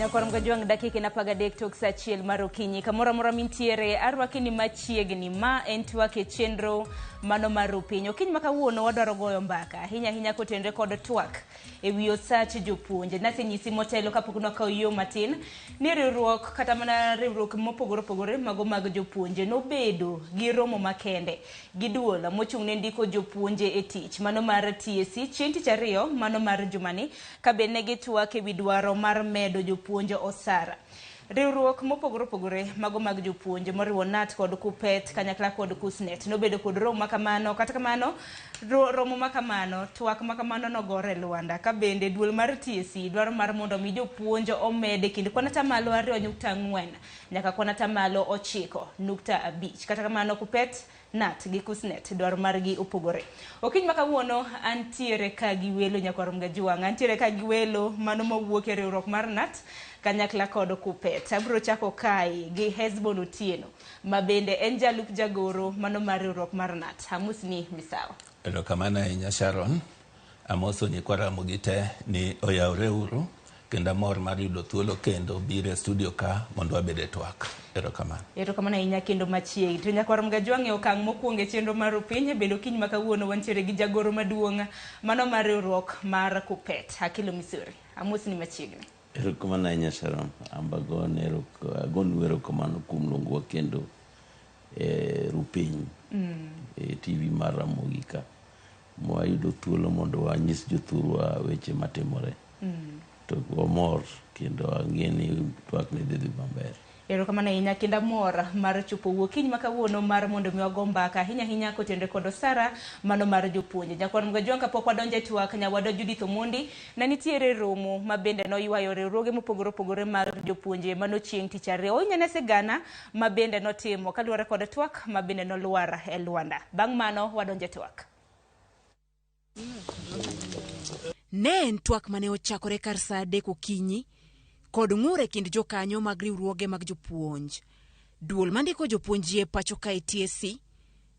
Nyakoram gajuang dakika na pagadek tok sa chiel marokinyi kamora mora mintiere arwakini machiegni ma en Twak e chenro mano marupinyo kiny makawuono wadwaro goyo mbaka hinya kotenre kod Twak e wi osach japuonj nase nyisi motelo kapok nokao yo matin ni riwruok kata mana riwruok mopogore mago mag japuonje nobedo gi romo makende gi duol mochung' ne ndiko japuonje e tich mano mar TSC chieng' tich ariyo mano mar jumani kabene gi Twak e wi dwaro mar medo japuonje osara. Riwruok mopogore mago mag jopuonje moriwo NAT kod KUPPET kanyakla kod KUSNET nobedo kod romo makamano kata kamano romo makamano Twak makamano nogore Luanda ka bende duol mar TSC dwaro mar mondo mi jopuonje omede kind kwana tamalo 2.4 nyaka kwana tamalo 9.5 kata kamano KUPPET NAT gi KUSNET dwaro margi opogore. Okiny makawuono antiere ka gi welo Nyakoram gajuang antiere ka gi welo mano mawuok e riwruok mar NAT kanyakla kod KUPPET. Abro chako kai gi Hesbon Otieno mabende en jalup jagoro mano mar riwruok mar NAT. Hamusni misawa. Erokamano ahinya Sharon. Amoso nyikwa Ramogi te ni oyawre uru kendo mor mar yudo thuolo kendo bire studio ka mondo wabede Twak. Erokamano. Erokamano ahinya kendo machiegni. To Nyakoram gajuang e okang' mokwongo e chenro mar upiny bedo kiny makawuono wantiere gi jagoro maduong' mano mar riwruok mar KUPPET Hakilo Misuri. Amusni machiegni. Erokamano ahinya Sharon. Agon erokamano kuom luongowa kendo rupiny TV mar Ramogi ka mwayudo thuolo mondo wanyis jothurwa weche matimore. To wamor kendo ang'eni Twak ne dhi maber. Erokamano ahinya kendo mor mar chopo wuokiny makawuono mar mondo mi wago mbaka hinya kotenre kod osara mano mar jopuonje. Nyakoram gajuang kapok wadonjo e Twak nyawado Judith Omondi na nitiere romo mabende noywayo riwruoge mopogore mag jopuonje mano chieng' tich ariyo nyanese gana mabende notimo kaluwore kod Twak mabende nolwar e Luanda. Bang' mano wadonjo e Twak. Ne en Twak mane ochakore kar saa 3 okinyi kod ng'ure kind jokanyo mag riwruoge mag jopuonj. Duol mandiko jopuonjie pacho ka TSC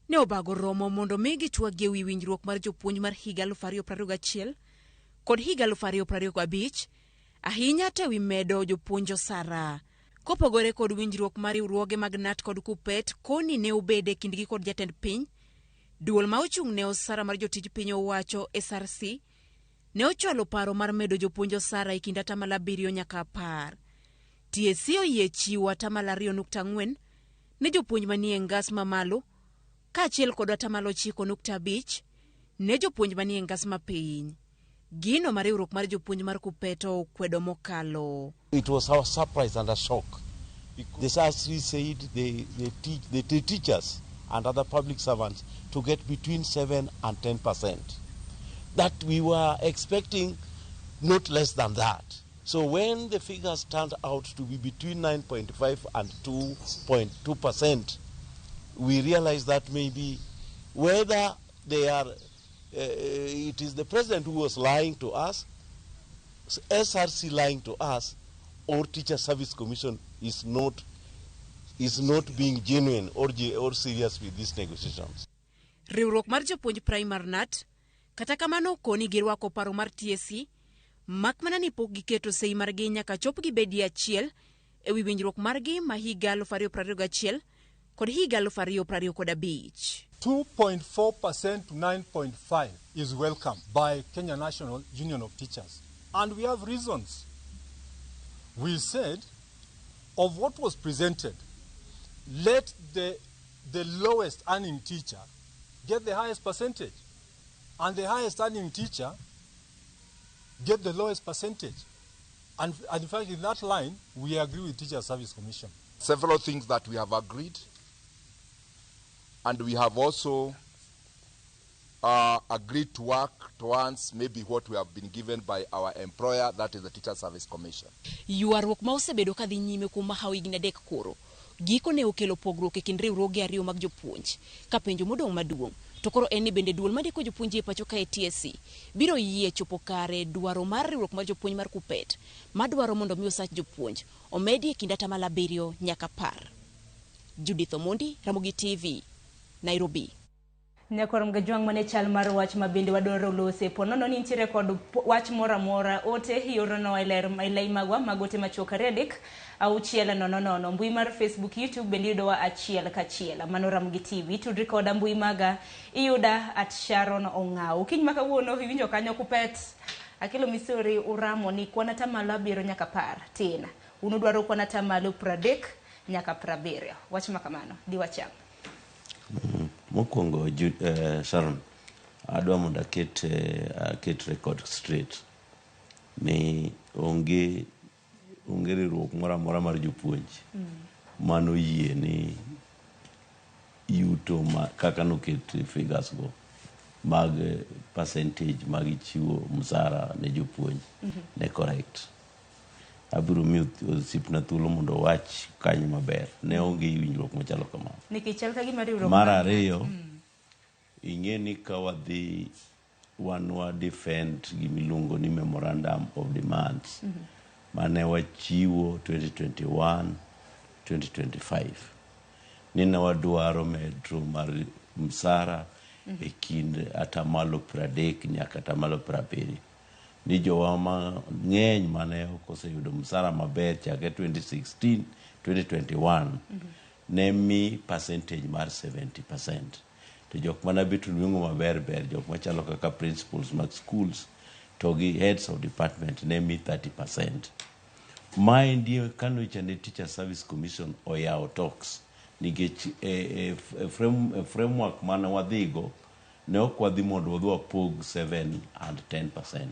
ne obago romo mondo mi gichwagie wi winjruok mar jopuonj mar higa 2021 kod higa 2025 ahinya te wi medo jopuonj osara. Kopogore kod winjruok mar riwruoge mag NAT kod KUPPET koni ne obede kindgi kod jatend piny, duol ma ochung' ne osara mar jotij piny owacho SRC ne ochwalo paro mar medo jopuonj osara e kind atamalo 7 nyaka 10. TSC oyie chiwo atamalo 2.4 ne jopuonj manie ngas mamalo kaachiel kod atamalo 9.5 ne jopuonj manie ngas mapiny. Gino mar riwruok mar jopuonj mar KUPPET okwedo mokalo. It was our surprise and a shock. The SRC said they teach us and other public servants to get between 7 and 10%. That we were expecting not less than that. So when the figures turned out to be between 9.5 and 2.2%, we realized that maybe whether they are, it is the president who was lying to us, SRC lying to us, or Teacher Service Commission is not being genuine or serious with these negotiations. Riwruok mar jopuonj primary NAT kata kamano koni girwako paro mar TSC makmana ni pok giketo sei margi nyaka chop gibedi achiel e wi winjruok margi ma higa 2021 kod higa 2025. 2.4% to 9.5 is welcome by Kenya National Union of Teachers. And we have reasons. We said, of what was presented, let the lowest earning teacher get the highest percentage. And the highest earning teacher get the lowest percentage. And in fact, in that line, we agree with Teacher Service Commission. Several things that we have agreed, and we have also agreed to work towards maybe what we have been given by our employer, that is the Teacher Service Commission. Yuarruok ma osebedo kadhi nyime kuom higni 3 koro. Giko ne okelo pogruok e kind riwruoge ariyo mag jopuonj. Ka penjo modong' maduong' to koro en ni bende duol mandiko jopuonj e pacho ka TSC biro yie chopo kare dwaro mar riwruok mar jopuonj mar KUPPET madwaro mondo mi osach jopuonj omedi e kind atamalo 7 nyaka 10. Judith Omondi, Ramogi TV, Nairobi. Nyakorom gajwang mane chal mar wach mabende wadwaro lose ponono ni ntiere kod wach mora mora ote hiorono ilai magwa magote machoka redik auchiel nono mbui mar Facebook YouTube bende yudowa achiel kachiel mano Ramogi TV tudri koda mbui maga iyuda @Sharon Ong'au kiny makawuono iwinjo kanyo kupet akelo misori uramo ni kwana tamalo abiro nyaka par tina unudwaro kwana tamalo 30 nyaka 70 wach makamano diwacham. Mokwongo Sharon adwa mondo aket record straight ni onge riwruok moro amora mar jopuonj mano yie ni yuto kaka noket figures go mag percentage mag chiwo msara ne jopuonj ne correct. Abiro miyo osipna thuolo mondo wach kanyo maber ne onge winjruok machalo kamano nikichal ka gima riwruok mar ariyo ing'e ni ka wadhi wa defend gimiluongo ni memorandum of demands mane wachiwo 2021-2025 ni ne wadwaro medro mar msara e kind atamalo 30 nyaka atamalo 70 ni jowa mang'eny mane oseyudo msara maber chakre 2016-2021 ne mi percentage mar 70%. To jok mana beto nweng'o maber jok machalo kaka principals mag schools to gi heads of department ne mi 30%. Mae ndiyo kano chande Teacher Service Commission oyawo talks nikech framework mana wadhigo ne ok wadhi mondo wadhi wapog 7 and 10%.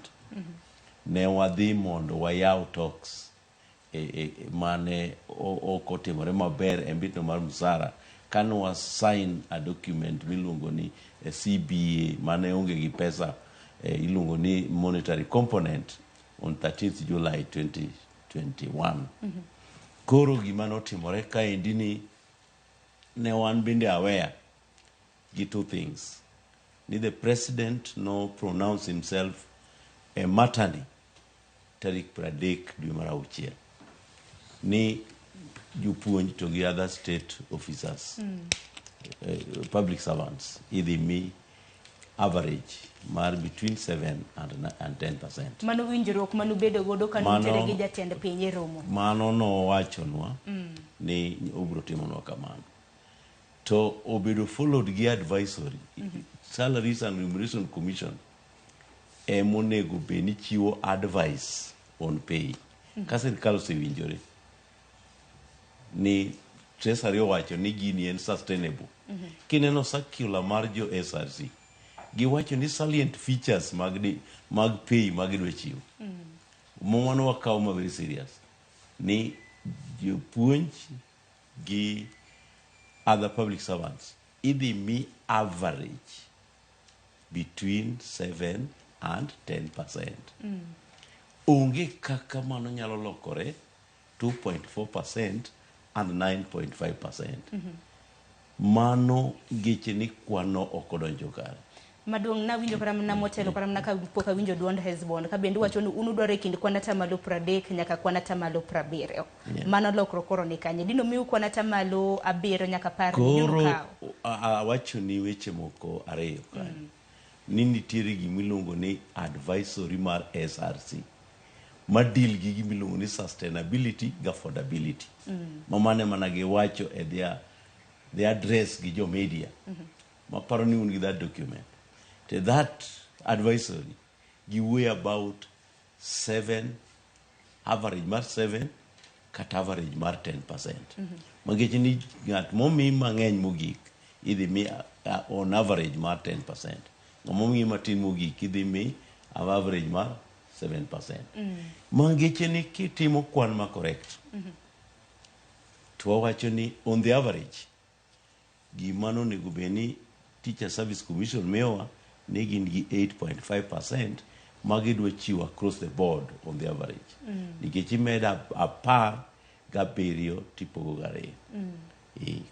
Ne wadhi mondo wayaw talks mane okotimore maber e mbito mar msara kano wa sign a document miluongo ni CBA mane onge gi pesa iluongo ni monetary component on 13th July 2021. Koro gima notimore kaendi ni ne wan bende aware gi two things ni the president no pronounce himself a matani tarik 30 dwe mar auchiel ni jopuonj to gi other state officers public servants idhi mi average mar between 7 and 10%. Mano winjruok manu bedo godo kanu tere gi jatend piny e romo. Mano no wachonwa ni obro timonwa kamano. To obedo followed gi advisory. Salaries and Remuneration Commission monego be ni chiwo advice on pay. Ka sirkal osewinjore ni Treasury owacho ni gini en sustainable. Kineno circular mar jo SRC giwacho ni salient features mag pay magidwa chiwo. Momano wakaw ma very serious ni jopuonj gi other public servants idhi mi average between 7 and 10%. Onge kaka mano nyalo lokore 2.4% and 9.5%. Mano geche ni kwano okodonjo kare. Maduong' na winjo kara na motelo kara na ka poka winjo duond Hezbon ka bende wacho ni unudware kind kwana tamalo 30 nyaka kwana tamalo 70. Mano lokro koro ni kanye dino miu kwana tamalo 7 nyaka 10 koro wacho ni weche moko ariyo kanye. Ni nitiere gimiluongo ni advisory mar SRC ma deal gi gimiluongo ni sustainability ga affordability. Mamane manage wacho e their address gi jo media. Maparo ni un gi that document. To that advisory give way about 7 average mar 7 kat average mar 10%. Mangeche ni ngat momi mang'eny mogik idhi mi on average mar 10%. Ngomomi matin mogik idhi mi average mar 7%. Mangeche ni kitimo kwan ma correct. To wacho ni on the average gimano nego beni Teacher Service Commission mewa ne gin gi 8.5% magidwa chiwo across the board on the average. Nikech imeda apar gabiriyo tipogo gariyo.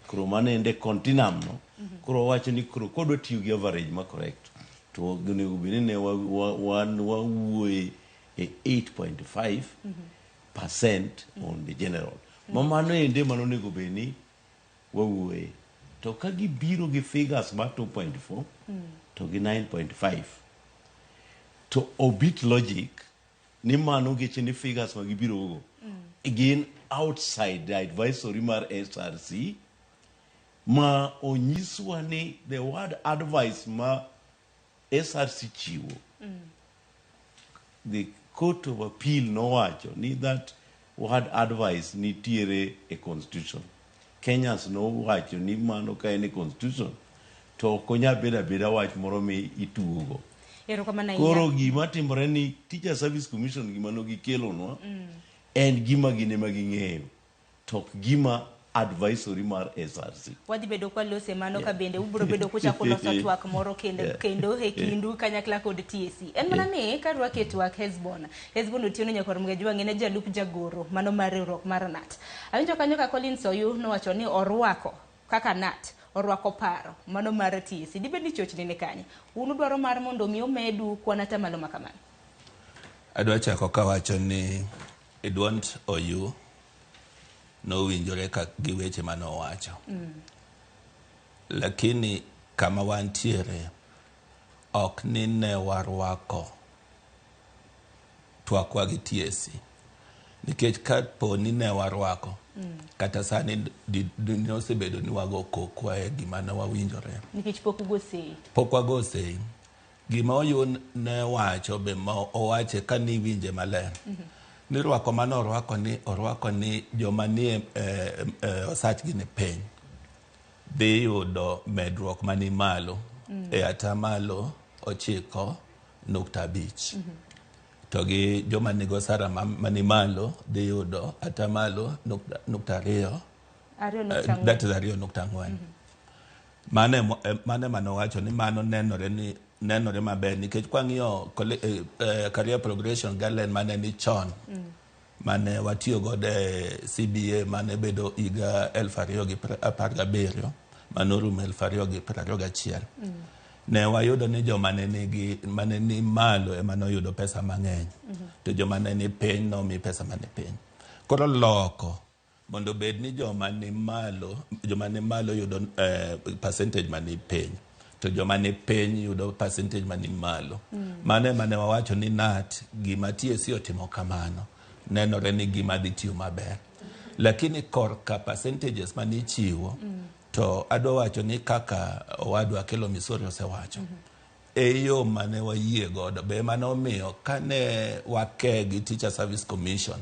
Koro manende continuum no. Koro wacho ni koro kodwa tiyo gi average ma correct. To nego beni ne wawuoye 8.5% on the general. Mamano ende mano nego beni wawuoye to ka gibiro gi figures ma 2.4 to gi 9.5 to obit logic ni mano geche ni figures ma gibiro go again outside the advisory mar SRC ma onyiswa ni the word advice ma SRC chiwo the Court of Appeal nowacho ni that word advice nitiere e constitution. Kenyans nowacho ni mano ka en e constitution to ok onya bedo abeda wach moro mi itugo. Koro gima timore ni Teacher Service Commission gima no gikelonwa en gima gine ma ging'eyo to gima advisory mar SRC. Wadhi bedo kwa lose mano ka bende ubro bedo kuchako loso twak moro kendo he kindu kanyakla kod TSC. En mana ni ka rwake twak Hezbon otieno nyakor mgejwa ngene jalup jagoro mano mar riwruok mar NAT. Awinjo kanyo ka Collins Oyu nowacho ni orwako kaka NAT orwako paro mano mar TSC. Dibed ni chochni ne kanye. Unu dwaro mar mondo mi omedu kwana tamalo makamano. Adwa chako kawacho ni Edwond Oyu no winjore ka gi weche manowacho. Lakini kama wantiere ok ni ne warwako twakwa gi TSC. Nikech ka po ni ne warwako kata sani nosebedo ni wago kokwa e gima ne wawinjore. Nikech pok ugosei. Pok wagosei. Gima Oyu ne wacho be ma owache ka ni winje maler. Ni rwako mano orwako ni joma nie osach gi ne piny dhi yudo medruok mani malo e atamalo 9.5 to gi joma nigo osara mani malo dhi yudo atamalo 2.2 that is 2.4 mane manowacho ni mano nenore maber nikech kwang'iyo career progression guideline mane ni chon mane watiyo godo CBA mane bedo higa 2017 manorumo 2021 ne wayudo ni joma mane ni malo ema noyudo pesa mang'eny to joma ne ni piny nomi pesa mane piny. Koro loko mondo bed ni joma ni malo yudo percentage mani piny to joma ni piny yudo percentage mani malo. Mane wawacho ni NAT gima TSC otimo kamano nenore ni gima dhi tiyo maber. Lakini korka percentages mani chiwo to adwa wacho ni kaka owadwa Kelo Misori osewacho eyo mane wayie godo be mane omiyo kane wake gi Teacher Service Commission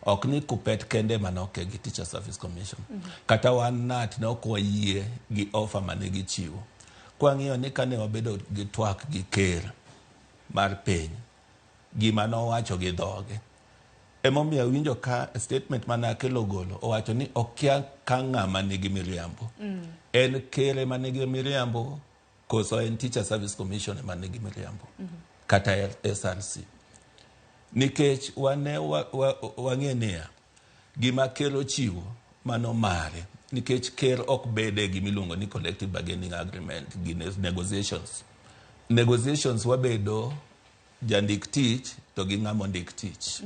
ok ni kupet kende manoke gi Teacher Service Commission kata wan NAT ne ok wayie gi offer mane gichiwo. Kwang'iyo ni kane wabedo gi twak gi ker mar piny gima nowacho gi dhoge emomiyo winjo ka statement mana Kelo golo owacho ni okia ka ng'ama nigi miriambo en kere manigi miriambo koso en Teacher Service Commission manigi miriambo kata SRC nikech wang'e niya gima Kelo chiwo mano mare nikech ker ok bede gimiluongo ni collective bargaining agreement gi negotiations wabedo jandik tich to gi ng'amo ndik tich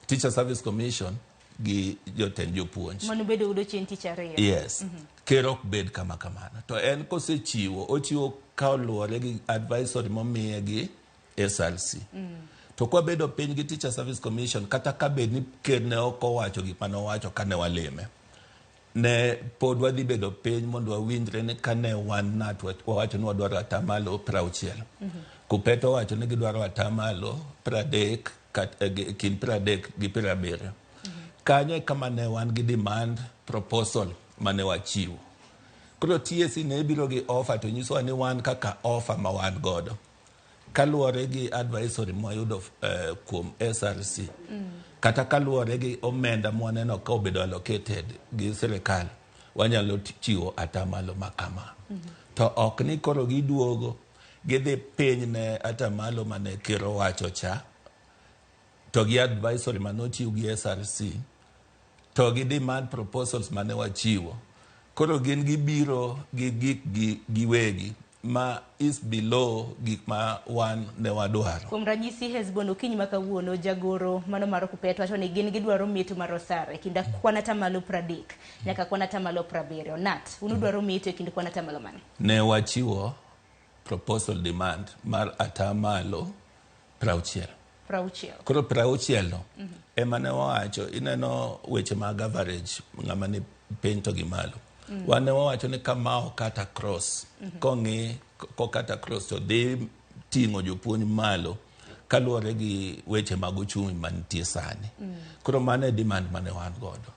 Teacher Service Commission gi jotend jopuonj mano bedo udo chien tich ariyo. Yes ker ok bed kamano to en ochiwo ka oluwore gi advisory momiye gi SRC to kwa bedo piny gi Teacher Service Commission kata ka bed ni ker ne ok owacho gik mane owacho kane walime ne pod wadhi bedo piny mondo wawinjre ni kane wan NAT wawacho ni wadwaro atamalo 60 Kupeto wacho ni gidwaro atamalo 30 kind 30 gi 70 kanye kama ne wan gi demand proposal mane wachiwo. Koro TSC ne biro gi offer to nyiso ni wan kaka offer ma wan godo kaluwore gi advisory mwayudo kuom SRC kata kaluwore gi omenda mwaneno ka obedo allocated gi sirikal wanyalo chiwo atamalo makama to ok ni koro giduogo gidhi piny ne atamalo mane ker owacho cha to gi advisory manochiw gi SRC to gi demand proposals mane wachiwo. Koro gin gibiro gi gik giwegi ma is below gik ma wan ne wadwaro. Kuom ranyisi Hezbon okinyi ma kawuono jagoro mano mar kupet wacho ni gin gidwaro mito mar osara kinda kwana tamalo 30 nyaka kwana tamalo 70. Nat, unu dwaro mito e kind kwana tamalo mane? Ne wachiwo proposal demand mar atamalo 60. Koro 60 no ema ne wawacho, ineno weche mag average ng'ama ni piny to gi malo. Wan ne wawacho ni kamao kata cross, kong'i kokata cross to dhi ting'o jopuonj malo kaluwore gi weche mag uchumi mantie sani. Koro mano e demand mane wan godo.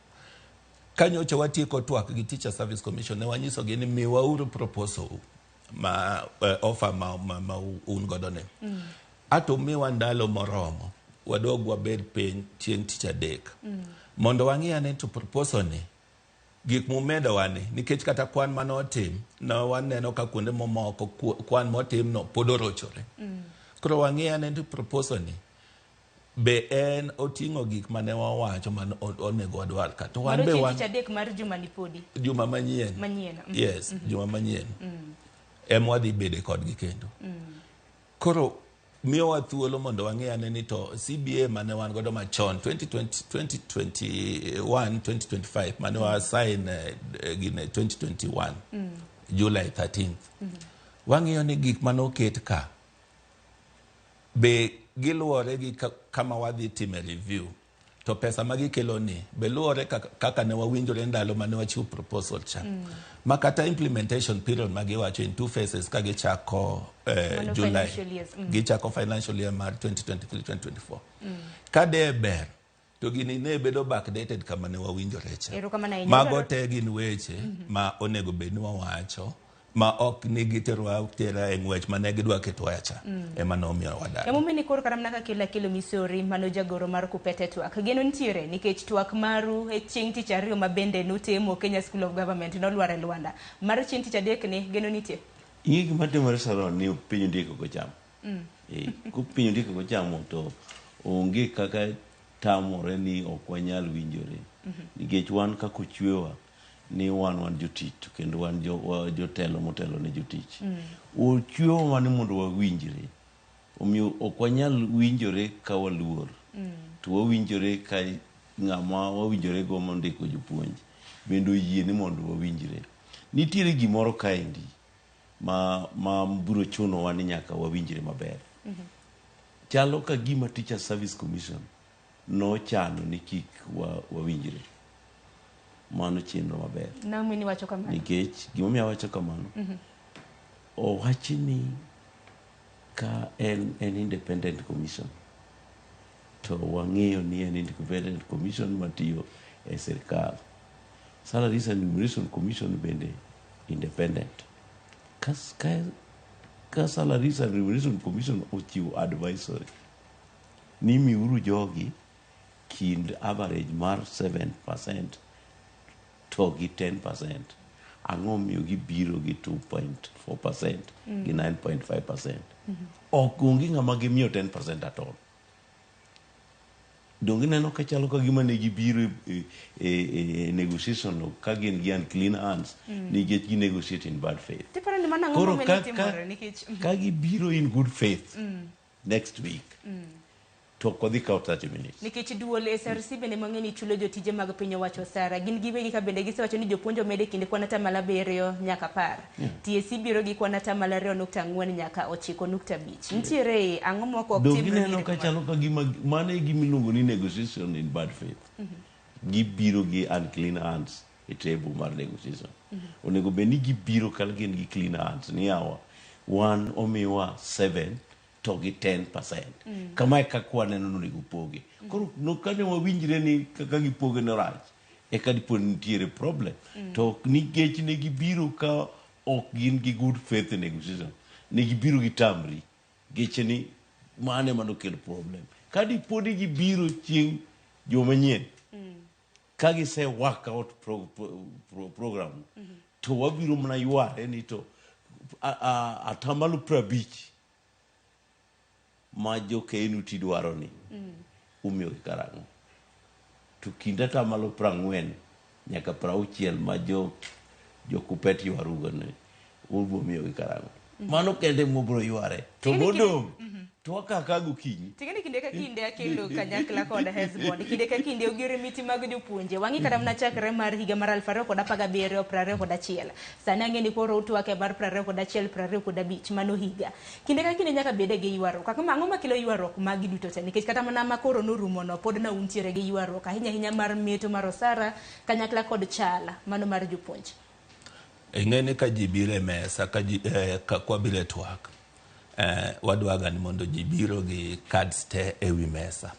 Kanyocha watieko twak gi Teacher Service Commission ne wanyisogi ni miwauru proposal ma offer ma un godo ne. Ato miwa ndalo moromo wadog wabed piny chieng' tich adek mondo wang'i ane to proposal ni gik mumedo wani nikech kata kwan manotim na waneno ka kuonde momoko kwan motim no pod orochore. Koro wang'i ane to proposal ni be en oting'o gik mane wawacho man onego wadwar ka to wan be wan tich adek mar juma ni podi juma manyien. Yes, juma manyien wadhi bede kodgi kendo. Koro miyowa thuolo mondo wang'i ane ni to CBA mane wan godo machon 2021 2025 mane wa sign gine 2021 July 13th. Wang'iyo ni gik mane oket ka be giluwore gi kama wadhi time review to pesa magikelo ni be luwore kaka ne wawinjore ndalo mane wachiwo proposal cha. Makata implementation period magiwacho in 2 phases ka gichako July. Gichako financial year mar 2023-2024. Kade ber to gini ne bedo backdated kama ne wawinjore cha. Mago te gin weche ma onego bed ni wawacho ma ok nigi tera e ng'wech mane gidwa ketwa cha ema nomiyo wadar. Mumeni koro karamna ka kilo misori mano jagoro mar kupete twak. Geno ntiere nikech twak maru e chieng' tich ariyo mabende nutimo Kenya School of Government nolware Luanda. Mar chieng' tich adek ni geno nitie. Ingi gima timore salon ni piny ndiko go cham. Ku piny ndiko go cham to onge kaka tamore ni ok wanyal winjore. Nikech wan ka kuchwewa ni wan jotich kendo wan jotelo motelo ne jotich. Uchwewa mane mondo wawinjre. Omiyo ok wanyal winjore ka waluor. To wawinjore ka ng'ama wawinjore go mondiko jopuonj. Bendo yie ni mondo wawinjre. Nitiere gimoro kaendi ma biro chuno wani nyaka wawinjre maber. Chalo ka gima Teacher Service Commission no chano ni kik wawinjre. Mano chenro maber. Namini wacho kamano. Nikech gimomiyo wacho kamano. Owachi ni ka en independent commission. To wang'eyo ni en independent commission matiyo e sirkal. Salaries and Remuneration Commission bende independent. Ka Salaries and Remuneration Commission ochiwo advisory ni miuru jogi kind average mar 7% to gi 10%. Ang'o miyo gibiro gi 2.4% gi 9.5%. Ok onge ng'ama gimiyo 10% at all. Donge neno ka chalo ka gima ne gibiro e negotiation ka gin gi clean hands nikech gi negotiate in bad faith. Koro ka gibiro in good faith next week to kodhi ka 30 minutes. Nikech duol SRC bende mang'eni chulo jotije mag piny owacho sara. Gin giwegi ka bende gisewacho ni jopuonjo mede kinde kwana tamalo 7 nyaka 10. TSC biro gi kwana tamalo 2.4 nyaka 9.5. Nitiere ang'o moko ok timre. Donge neno ka chalo ka gima mane gimiluongo ni negotiation in bad faith. Gibiro gi unclean hands e table mar negotiation. Onego bed ni gibiro kal gin gi clean hands ni awa one omiwa 7 to gi 10%. Kama ka kwane no nego poge. Koro no kanyo wawinjre ni kaka gipoge no rach. E ka dipo nitiere problem. To nikech ne gibiro ka ok gin gi good faith negotiation. Ne gibiro gi tamri. Geche ni mane mano kelo problem. Ka dipo ni gibiro chieng' joma nyien. Ka gise work out program. To wabiro mna yware ni to atamalo 50 ma jo kenu tidwaro ni umiyo karango to kinda tamalo 40 nyaka 60 ma jo kupeti warugo ne umiyo karango Mano kende mobro yware. To modong. To kaka gokinyi. Tingeni kinde ka kinde akelo kanyakla koda Hezbon. Kinde ka kinde ogire miti mag jopuonje. Wangi kada mna chakre mar higa mar 2017 Sani ang'eni koro Twak mar 2021 mano higa. Kinde ka kinde nyaka bede gi ywaruok. Kaka ang'o makelo ywaruok magi duto te nikech kata mana makoro norumo no pod na untiere gi ywaruok ahinya mar meto mar osara kanyakla kod chala mano mar jopuonje. Ing'eni ka ji biro e mesa ka kwa biro e Twak wadwaga ni mondo ji biro gi cards te e wi mesa.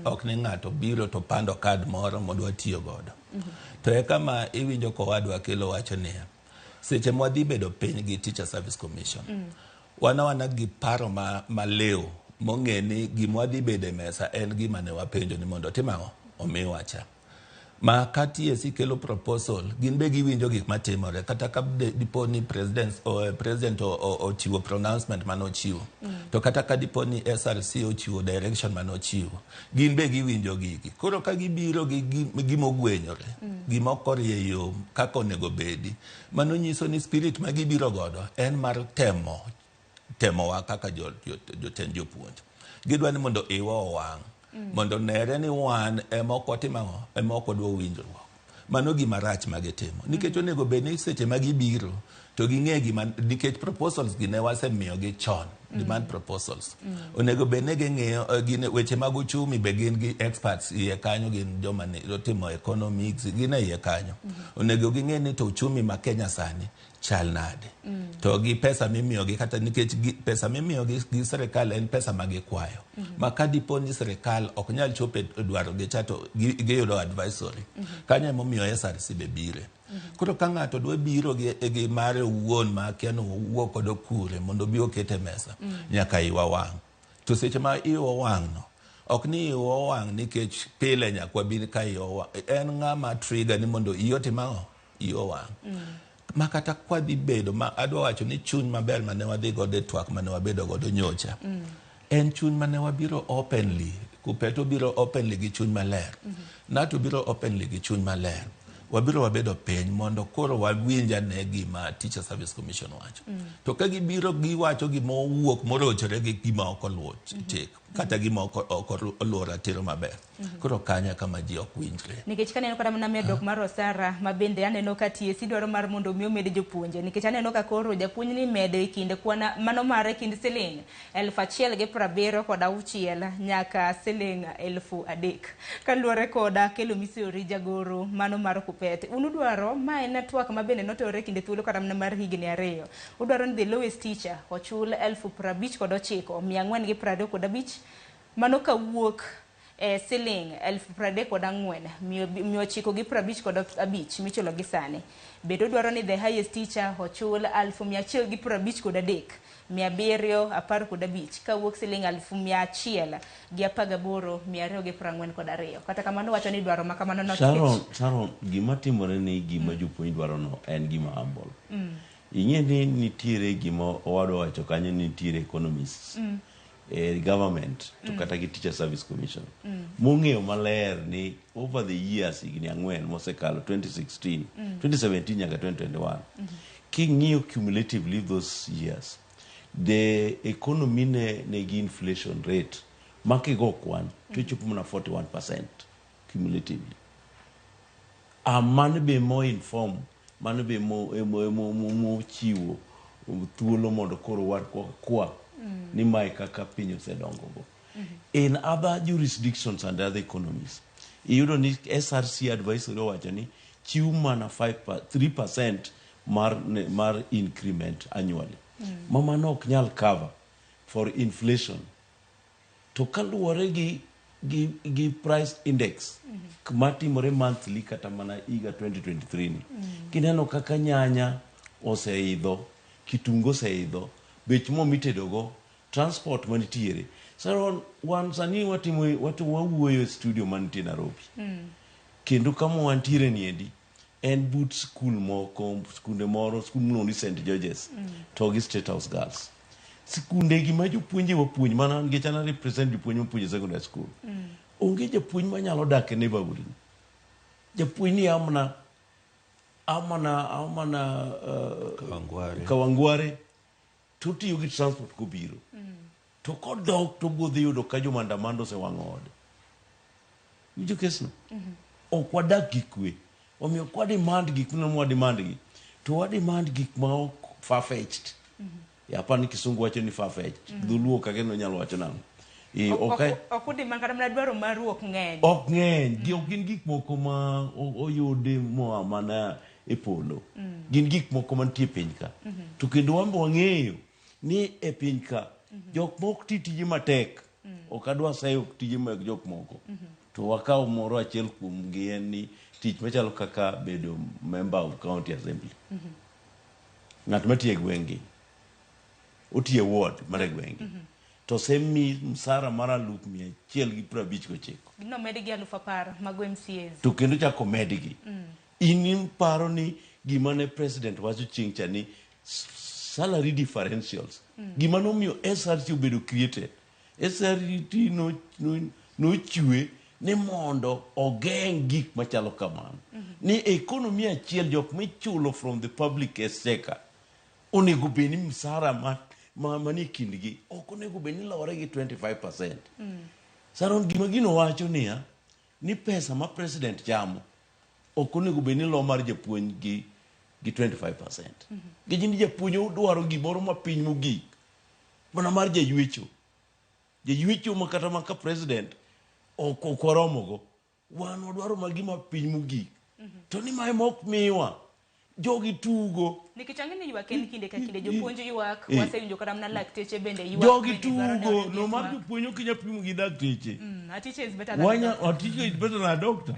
Ok ni ng'ato biro to pando card moro mondo watiyo godo. To e kama iwinjo ko wadwa kelo wacho niya. Seche mwadhi bedo piny gi Teacher Service Commission. Wana gi paro maleo mong'e ni gimwadhi bedo e mesa en gima ne wapenjo ni mondo timang'o omiwacha. Ma ka TSC kelo proposal, gin be giwinjo gik matimore. Kata ka dipo ni president ochiwo pronouncement manochiwo. To kata ka dipo ni SRC ochiwo direction manochiwo. Gin be giwinjo gigi. Koro ka gibiro gi gimogwenyore, gimokorie yo kako onego bedi. Mano nyiso ni spirit ma gibiro godo en mar temo wa kaka jotend jopuonj. Gidwa ni mondo iwa owang'. Mondo nere ni wan emoko timang'o emoko dwo winjruok. Mano gima rach magitimo nikech onego bed ni seche magibiro to ging'e gima nikech proposals gi ne wasemiyo gi chon demand proposals. Onego bed ni ging'eyo weche mag uchumi be gin gi experts iye kanyo gin joma ne timo economics gin iye kanyo. Onego ging'e ni to uchumi ma Kenya sani chal nade. To gi pesa mimiyo gi kata nikech pesa mimiyo gi serikal en pesa magikwayo. Ma ka dipo ni serikal ok nyal chope dwaro gi chato giyudo advisory. Kanya momiyo SRC be bire. Koro ka ng'ato dwe biro gi mare wuon ma kiano wuok kod kure mondo bi okete mesa nyaka iwa wang'. To seche ma iwa wang' no ok ni iwa wang' nikech pile nyakwa bi ka iwa wang'. En ng'ama trigger ni mondo iyoti mang'o iwa wang'. Makata kwa dhi bedo ma adwa wacho ni chuny maber mane wadhi godo e Twak mane wabedo godo nyocha. En chuny mane wabiro openly. Kupeto biro openly gi chuny maler. Nato biro openly gi chuny maler. Wabiro wabedo piny mondo koro wawinja ne gima Teacher Service Commission wacho. To ka gibiro giwacho gima owuok morochore gi gima ok oluwo chik kata gima ok oluwo ratiro maber. Koro kanya kama ji ok winjre. Nikech kaneno kata mana medruok mar osara ma bende aneno ka TSC dwaro mar mondo mi omed jopuonje nikech aneno ka koro japuonj ni medo e kinde kwana mano mare kind siling 1,176 nyaka siling 3,000 kaluwore koda kelo misori jagoro mano mar Kupete. Unudwaro ma en Twak ma bende notore kinde thuolo kata mana mar higni 2. Udwaro ni the lowest teacher ochul 59,435 mano kawuok siling 34,955 michulo gi sani. Bedo dwaro ni the highest teacher ochul 1,153,715 kawuok siling 1,118,242. Kata kamano wacho ni dwaro makamano no Sharon gima timore ni gima jopuonj dwaro no en gima humble. Ing'e ni nitiere gima owadwa wacho kanyo nitiere economists. Government to kata gi Teacher Service Commission mong'eyo maler ni over the years higni 4 mosekalo 2017 nyaka 2021 king'iyo cumulatively those years the economy ne gi inflation rate makigo kwan to chopo mana 41% cumulatively. Man be more informed, man be mo chiwo thuolo mondo koro wad kwa ni mai kaka piny osedongo go. In other jurisdictions and other economies, iyudo ni SRC advisory wacho ni chiw mana 3% mar increment annually. Mama no ok nyal cover for inflation. To kaluwore gi price index matimore monthly kata mana iga 2023 ni. Kineno kaka nyanya oseidho, kitungu oseidho, bech mo mitedogo, transport manitiere. Saron wan sani wawuoyo studio mantie Nairobi. Kendo kama wantiere niendi en but school moko, skunde moro, skul ni St. George's to gi State House Girls. Sikunde gi ma jopuonje wapuonj mana nge chana represent jopuonj wapuonje secondary school. Onge jopuonj manyalo dak e neighborhood. Jopuonj ni amana Kawangware to tiyo gi transport kobiro to kodok to bodhi yudo ka jomandamano osewang'o ode. Winjo kesno? Ok wadak gi kwe. Omiyo kwa demand gik demand gi. To wa demand gik ma ok far-fetched. Hapa ni kisungu wacho ni far-fetched. Dhuluo kake no nyalo wacho nang'o. Ok demand kata mana dwaro maru ok ng'eny. Ok ng'eny. Ok gin gik moko ma oyude moa mana e polo. Gin gik moko mantie piny ka. To kendo wang'eyo ni e piny ka jok mok tije matek. Ok adwa sayo tije mag jok moko. To wakaw moro achiel kuom gi en ni tich machalo kaka bedo member of county assembly. Ng'at matiye gwenge. Otiye ward mar gwenge. To semi msara mara 159. No medigi 10,000 mag MCAs. To kendo chako medigi. In paro ni gima ne president wacho chieng' cha ni salary differentials. Gima nomiyo SRC obedo created. SRC no chwe ni mondo ogeng' gik machalo kamano. Ni economy achiel jok michulo from the public exchequer onego bed ni msara mani kindgi ok onego bed ni lore gi 25%. Saron gima gino wacho niya ni pesa ma president chamo ok onego bed ni lo mar japuonj gi 25%. Gijini japuonj dwaro gimoro ma piny mogik mana mar jaywecho makata maka president ok oromogo. Wan wadwaro magima piny mogik. To ni mae mok miwa jogi tugo. Nikichangi ni ywak en kinde ka kinde jopuonj ywak wasewinjo kata mana lakteche bende ywak. Jogi tugo no mar jopuonj ok inyal pimo gi dakteche. A teacher is better than a teacher is better than a doctor.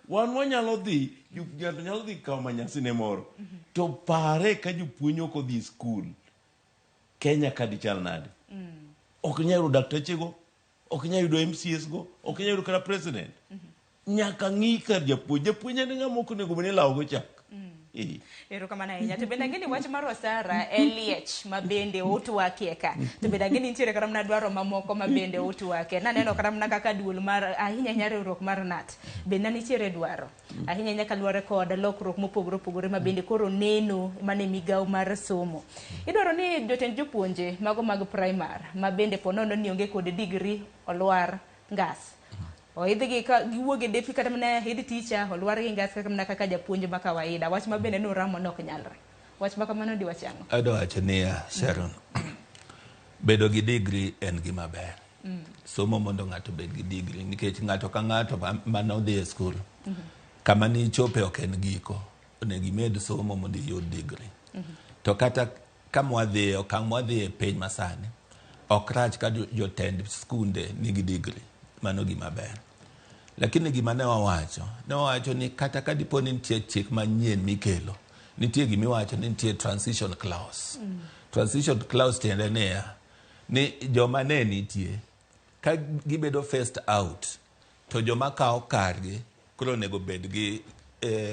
Wan wanyalo dhi ng'ato nyalo dhi kawo manyasine moro to pare ka jopuonj ok odhi skul Kenya ka dichal nade. Ok nyalo yudo dakteche go, ok nyalo yudo MCS go, ok nyalo yudo kata president. Nyaka ng'i kar japuonj en ng'ama ok onego bed ni lawo go chak. Erokamano ahinya. To bende ang'e ni wach mar osara Eliech ma bende utwakie ka. To bende ang'e ni nitiere kata mana dwaro mamoko ma bende utwakie. Naneno kata mana kaka duol mar ahinya riwruok mar NAT. Bende nitiere dwaro. Ahinya kaluwore kod lokruok mopogore opogore ma bende koro neno mane migawo mar somo. Idwaro ni jotend jopuonje mago mag primary ma bende ponono ni onge kod degree olwar ngas. Oidhi giwuoge depi kata mana head teacher olwar gi ngas kata mana kaka japuonj ma kawaida. Wach ma bende no ramo nok nyalre. Wach ma kamano di wachango. Ado wacho niya Sharon. Bedo gi degree en gima ber. Somo mondo ng'ato bed gi degree nikech ng'ato ka ng'ato mano dhi e skul. Kama ni chope ok en giko. Onego imed somo mondo iyud degree. To kata kama wadhi okang' wadhi e piny masani ok rach ka jotend skunde nigi degree. Mano gima ber. Lakini gima ne wawacho ni kata ka dipo ni nitie chik manyien mikelo, nitie gima iwacho ni nitie transition clause. Transition clause tiende niya ni joma ne nitie ka gibedo phased out to joma kawo kargi koro onego bed gi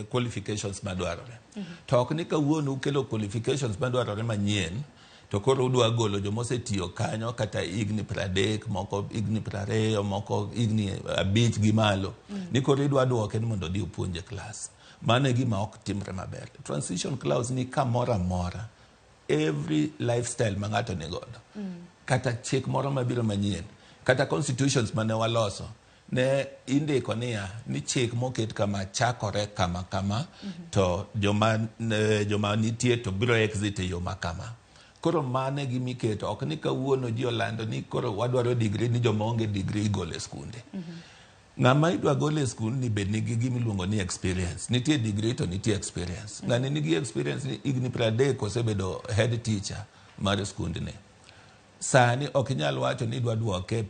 qualifications madwarore. To ok ni kawuono ukelo qualifications madwarore manyien to koro udwa golo joma osetiyo kanyo kata igni 30, moko igni 20, moko igni 5 gi malo. Ni koro idwa duoke ni mondo odhi opuonje klas. Mano e gima ok timre maber. Transition clause ni kamoro amora. Every lifestyle ma ng'ato ni godo. Kata chik moro mabiro manyien. Kata constitutions mane waloso. Ne indiko niya ni chik moket kama chakore kama to joma nitie to biro exit e yo makama. Koro mane gimiketo ok ni kawuono ji olando ni koro wadwaro degree ni joma onge degree igolo e skunde. Ng'ama idwa golo e skund ni bed nigi gimiluongo ni experience. Nitie degree to nitie experience. Ng'ani nigi experience ni igni 30 osebedo head teacher mar skundne. Sani ok inyal wacho ni idwa duoke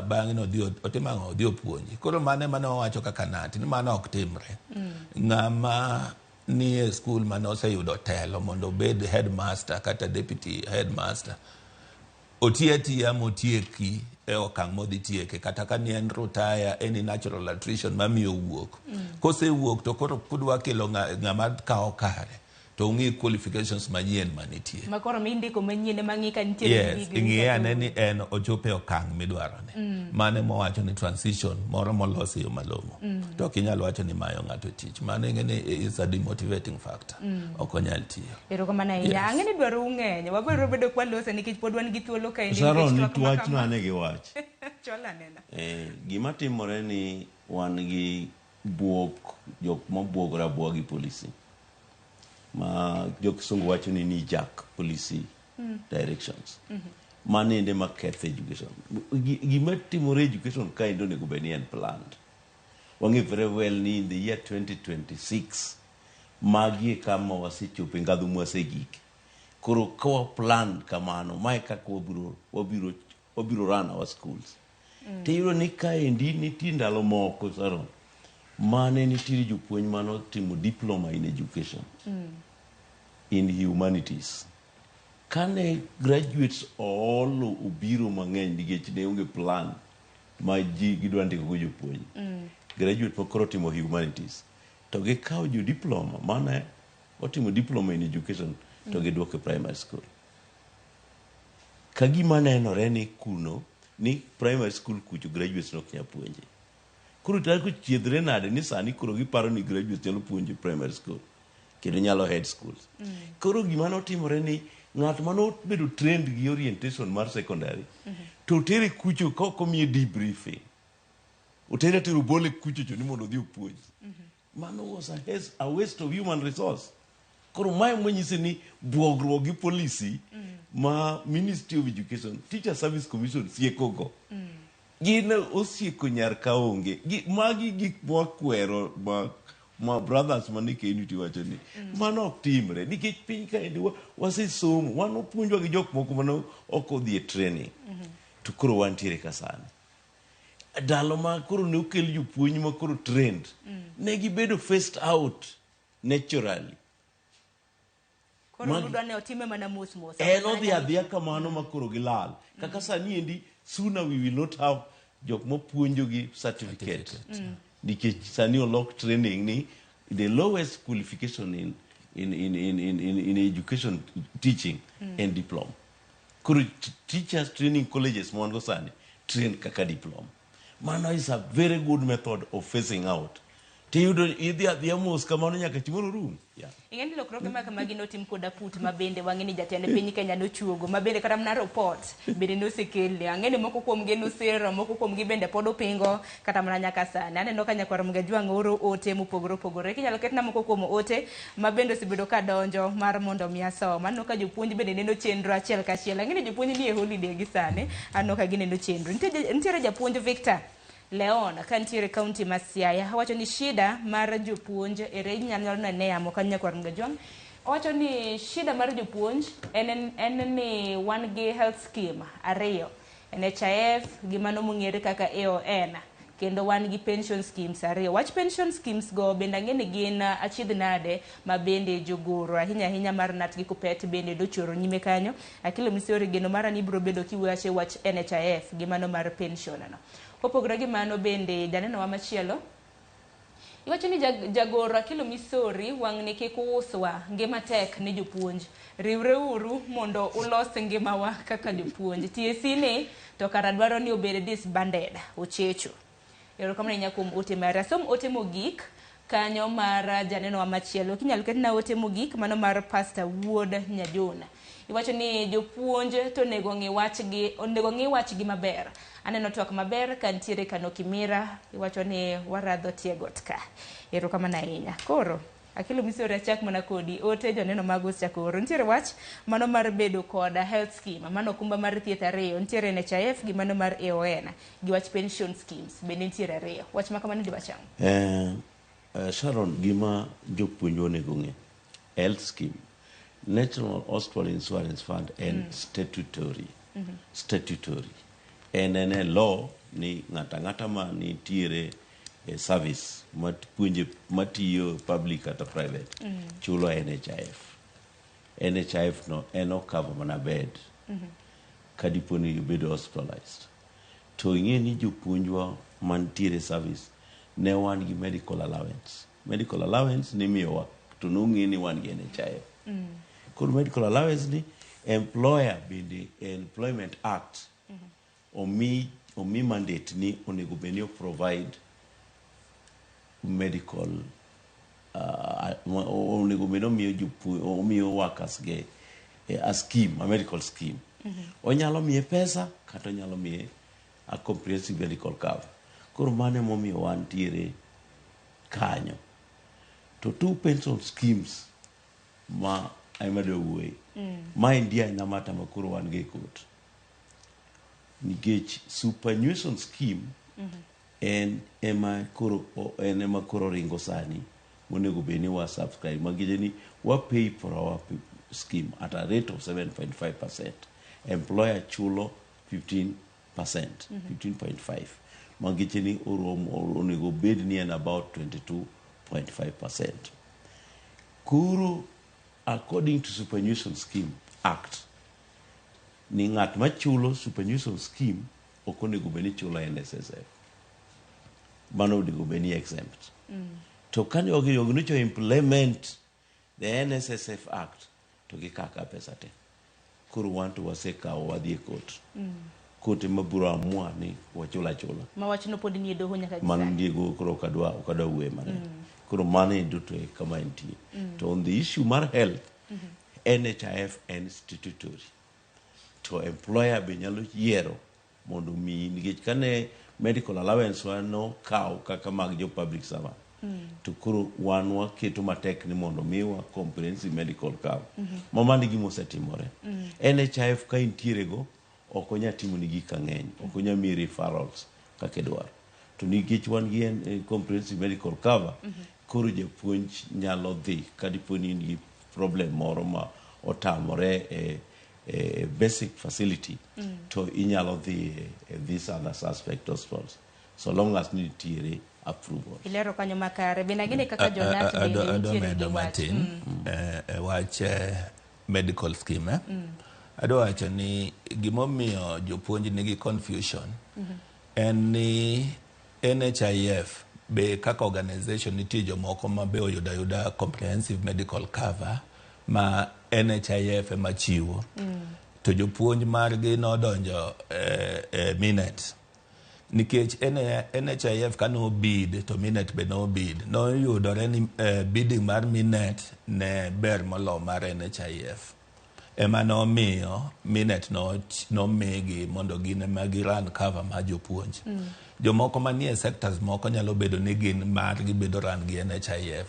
bang'e no otimang'o odhi opuonji. Koro mane owacho kaka NAT ni mano ok timre. Ng'ama ni e skul mane oseyudo telo mondo obed headmaster kata deputy headmaster otieti motieki e okang' modhi tieke kata ka ni en retire any natural attrition mamiyo wuok. Kose wuok to koro kudwa kelo ng'ama kawo kare to ung'i qualifications manyien manitie. Makoro mindiko manyien mangi ka nitie. Yes, ing'i ane ni en ochope okang' midwarone. Mane mowacho ni transition moro molosi yo malong'o. To kinyalo wacho ni mayo ng'ato tich. Mane ng'eni is a demotivating factor. Okonyal tiyo. Erokamano ahinya. Ang'eni dwaro ung'eny. Wabiro bedo kwalose nikech pod wan gi thuolo ka indi. Sharon, ni twach no ane gi wach. Chola nena. Gima timore ni wan gi buok, jok mabuogore abuoga gi polisi. Ma jok sungu wacho ni jack policy directions. Manende ma ketho education. Gima timore education ka indo nego beni and planned. Wangi very well ni in the year 2026 magi kama wasichope ngadhu mwasegik. Koro kawa plan kamano mae kaka wabiro run our schools. Teyuro ni kaendi nitie ndalo moko Sharon mane nitiere jopuonj mano timo diploma in education in humanities. Kane graduates all obiro mang'eny nikech ne onge plan ma ji gidwa ndiko go jopuonj. Graduate pokoro timo humanities. To gikawo jo diploma mane otimo diploma in education to giduoke primary school. Kagima nenore ni kuno ni primary school kucho graduates no knya puonje. Kuro tako chiedre nade ni sani kuro giparo ni graduates nyalo puonje primary school. Kendo nyalo head schools. Kuro gima notimore ni ng'at mano bedo trained gi orientation mar secondary to tere kucho komiye debriefing. Utere tero bole kucho ni mondo dhi opuonj. Mano was a waste of human resource. Koro mae mwenyisi ni buogruok gi policy ma Ministry of Education, Teacher Service Commission siekogo. Gin osieko nyar kaonge. Magi gik mwakwero ma brothers manike unity wacho ni. Mano ok timre. Nikech piny kaendi wasesomo. Wan opuonjwa gi jok moko mano ok odhi e training. To koro wantiere kasani. Dalo ma koro ne okel jopuonj ma koro trained. Ne gibedo faced out naturally. Koro nudwa ne otime mana mos. Odhi adhiya kamano ma koro gilal. Kaka sani endi, sooner we will not have jok mopuonjo gi certificate. Nikech sani olok training ni the lowest qualification in education teaching and diploma. Koro teachers training colleges mwango sani train kaka diploma. Mano is a very good method of phasing out. Tiyudo idhi adhiya mos kamano nyaka chimoro rum. Ing'eni lokruoge ma kamagi notim koda put mabende wang'eni jatend piny Kenya nochuogo mabende kata mana report bende nosekele. Ang'eni moko kuomgi nosero, moko kuomgi bende pod opingo kata mana nyaka sani. Aneno ka nyakwar Mgajwang' oro ote mopogore opogore. Kinyalo ketna moko kuom ote mabende osebedo ka donjo mar mondo mi asom. Aneno ka jopuonj bende neno chenro achiel kachiel. Ang'eni jopuonj nie holiday gi sani. Aneno ka gineno chenro. Nitiere japuonj Victor Leon kantiere kaunti ma Siaya wacho ni shida mar jopuonj ere nyalo ne yamo kanya kwar Mgajwang'. Wacho ni shida mar jopuonj en ni wan gi health scheme ariyo, NHIF gi mano mong'ere kaka AON, kendo wan gi pension schemes ariyo. Wach pension schemes go bende ang'eni gin achiedh nade ma bende jogoro ahinya mar nat gi kupet bende dochoro nyime kanyo. Akilo misori geno mara ni bro bedo kiwache wach NHIF gi mano mar pension no. Kopogore gi mano bende janeno wa machielo iwacho ni jagoro Akilo Misori wang'ni kik uswa ngima tek ne jopuonj. Riwre uru mondo ulos ngima wa kaka jopuonj. TSC ni to kara dwaro ni obed disbanded, ochecho. Erokamano nya kuom ote mara. Som ote mogik kanyo mar janeno wa machielo. Kinyalo ketna ote mogik mano mar Pastor Wood Nyajona. Iwacho ni jopuonj to nego ng'i wachgi maber. Aneno twak maber kantiere Kano Kimira. Iwacho ni waradho tiegot ka. Erokamano ahinya. Koro Akilo Misori achak mana kodi ote joneno mag osachakoro. Nitiere wach mano mar bedo koda health scheme, mano okumba mar thieth ariyo. Nitiere NHIF gi mano mar AON gi wach pension schemes bende nitiere ariyo. Wach ma kamano dwa chang. Sharon, gima jopuonj onego ng'e. Health scheme, National Hospital Insurance Fund and statutory. And a law ni ngata ma nitiere service matiyo public at private chulo NHIF. NHIF no eno cover mana bed kadiponi bedo hospitalized. To ing'e ni jopuonjwa mantiere service ne wan gi medical allowance. Medical allowance ni miyowa to nong'e ni wan gi NHIF. Koro medical allowance ni employer bende Employment Act omi mandate ni onego bed ni provide medical onego bed omiyo workers ge a scheme, a medical scheme. Onyalo miye pesa kata onyalo miye a comprehensive medical cover. Koro mane momiyo wan tiere kanyo. To two pension schemes ma aimado wuoye. Ma india inamata makuro wan ge kot. Nikech superannuation scheme en ema koro ringo sani monego beni wa subscribe magije ni wa pay for our scheme at a rate of 7.5%. Employer chulo 15%, 15.5. Magije ni onego bed ni en about 22.5%. Kuro according to Superannuation Scheme Act, ni ng'at machulo superannuation scheme okonego beni chulo NSSF. Mano onego beni exempt. To kani oginicho implement the NSSF Act, to gikaka pesa te. Kuru wantu wasekawo wadhi court. Court mabura amua ni wachula. Mawachno pod nie doho nyaka gisa. Man diego kuro okadwa uwe mane. Kuro mane duto kama intie. To on the issue mar health, NHIF and statutory. To employer be nyalo yiero mondo mi nikech kane medical allowance wano kaw kaka mag jo public servant. To kuro wan waketo matek ni mondo miwa comprehensive medical cover. Mamani gimo setimore. NHIF ka intiere go okonya timo ni gika ng'eny, okonya mi referrals kaka dwaro. To nikech wan gi comprehensive medical cover, kuro japuonj nyalo dhi kadiponi ni problem moro ma otamore basic facility to inyalo dhi this other suspect hospitals so long as nitiere approval. Ilero kanyo makare bina gine kaka Jonat bende nitiere gi Martin wach medical scheme ado wacho ni gimomiyo jopuonj nigi confusion en ni NHIF be kaka organization nitie jomoko ma be oyuda comprehensive medical cover ma NHIF machiwo to jopuonj margi nodonjo Minet nikech NHIF kano bid to Minet be no bid no yudore ni bidding mar Minet ne ber molo mar NHIF ema no miyo Minet no megi mondo gine magi run cover ma jopuonj jomoko manie sectors moko nyalo bedo ni gin margi bedo run gi NHIF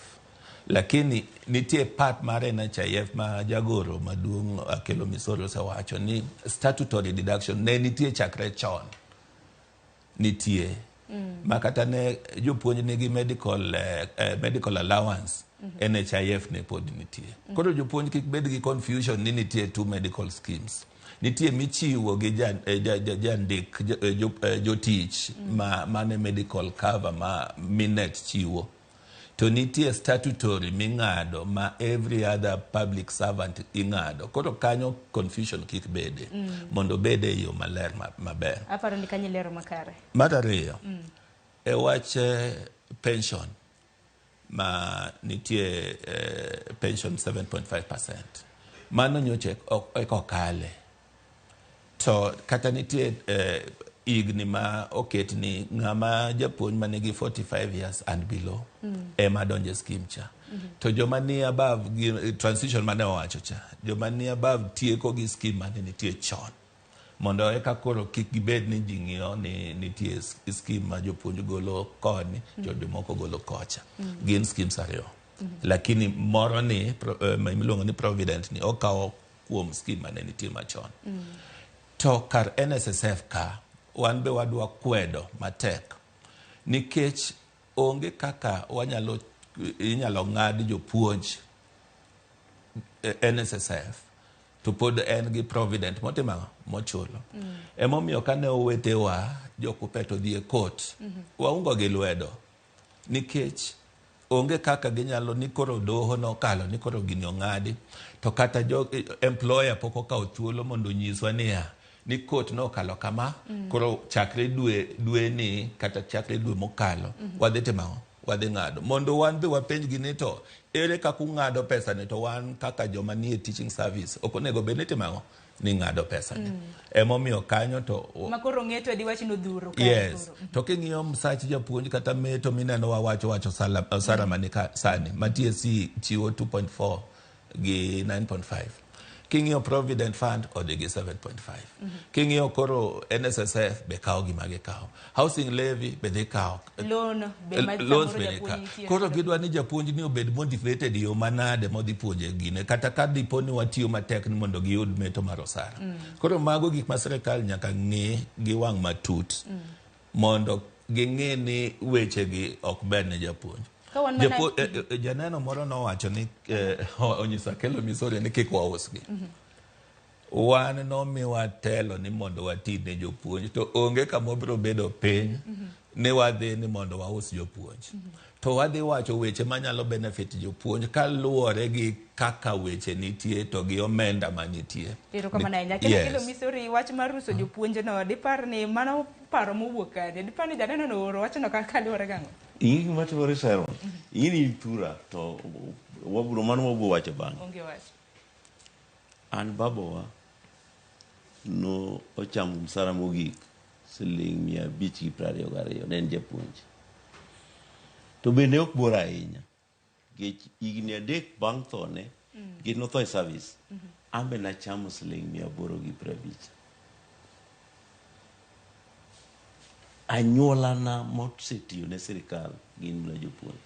lakini nitie part mar NHIF ma jagoro maduong' Akelo Misoro sewacho ni statutory deduction ne nitie chakre chon nitie makata ne jopuonj nigi medical allowance NHIF ne pod nitie koro jopuonj kik bed gi confusion ni nitie two medical schemes nitie michiwo gi jandik jotich mane medical cover ma Minet chiwo to nitie statutory ming'ado ma every other public servant ing'ado koro kanyo confusion kik bede mondo bede yo maler maber aparo ni kanyo lero makare matariyo wach pension ma nitie pension 7.5% mano nyoche ekokale to kata nitie igni ma oket ni ng'ama japuonj manigi 45 years and below ema donje scheme cha to joma ni above transition mane owacho cha joma ni above tieko gi scheme mane nitie chon mondo eka koro kik gibed ni jing'iyo ni nitie scheme ma jopuonj golo koni jomoko golo kocha gin schemes ariyo lakini moro ni miluongo ni provident ni okawo kuom scheme mane nitie machon to kar NSSF ka wan be wadwa kwedo matek nikech onge kaka inyalo ng'ad jopuonj NSSF to pod en gi provident mochulo emomiyo kane owetewa jokupeto dhi e court waungo gi lwedo nikech onge kaka ginyalo ni koro doho nokalo ni koro gini ong'adi to kata employer pok okawo thuolo mondo nyiswa ni court nokalo kama koro chakre dwe ni kata chakre dwe mokalo wadhi ng'ado mondo wan be wapenj gi ni to ere kaka ung'ado pesa ni to wan kaka joma nie teaching service ok onego bed ni timang'o ni ng'ado pesa ni emomiyo kanyo to makoro ng'eto di wach nodhuro yes to king'iyo msach japuonj kata meto mineno wawacho osara mani sani ma TSC chiwo 2.4 gi 9.5 king'iyo provident fund odhi gi 7.5 king'iyo koro NSSF be kawo gima gikawo housing levy be dhi kawo loan be kawo koro gidwa ni japuonj ni obed motivated yo manade modhi puonje gine kata ka dipo ni watiyo matek ni mondo giyud meto mar osara koro mago gik ma sirikal nyaka ng'i gi wang' matut mondo ging'i ni weche gi ok ber ne japuonj janeno moro nowacho ni onyisa kelo misori ni kik wausgi wan nomiwa telo ni mondo wati ne jopuonj to onge kama obiro bedo piny ni wadhi ni mondo waus jopuonj to wadhi wacho weche manyalo benefit jopuonj kaluwore gi kaka weche nitie to gi omenda manitie. Kelo misori wach mar uso jopuonj no dipar ni mano paro mowuok kade dipar ni janeno no oro wachno kaka luwore gang'o Ini matimore Sharon, ini tura to waburo mano wabuo wacho bang'e. Onge wach. An babawa no ochamo msara mogik siling 522 ne en japuonj. To bende ok bor ahinya. Nikech higni 3 bang' thone, nikech notho e service, an be nachamo siling 850. Anyuolana mosetiyo ne sirikal gin mana jopuonj.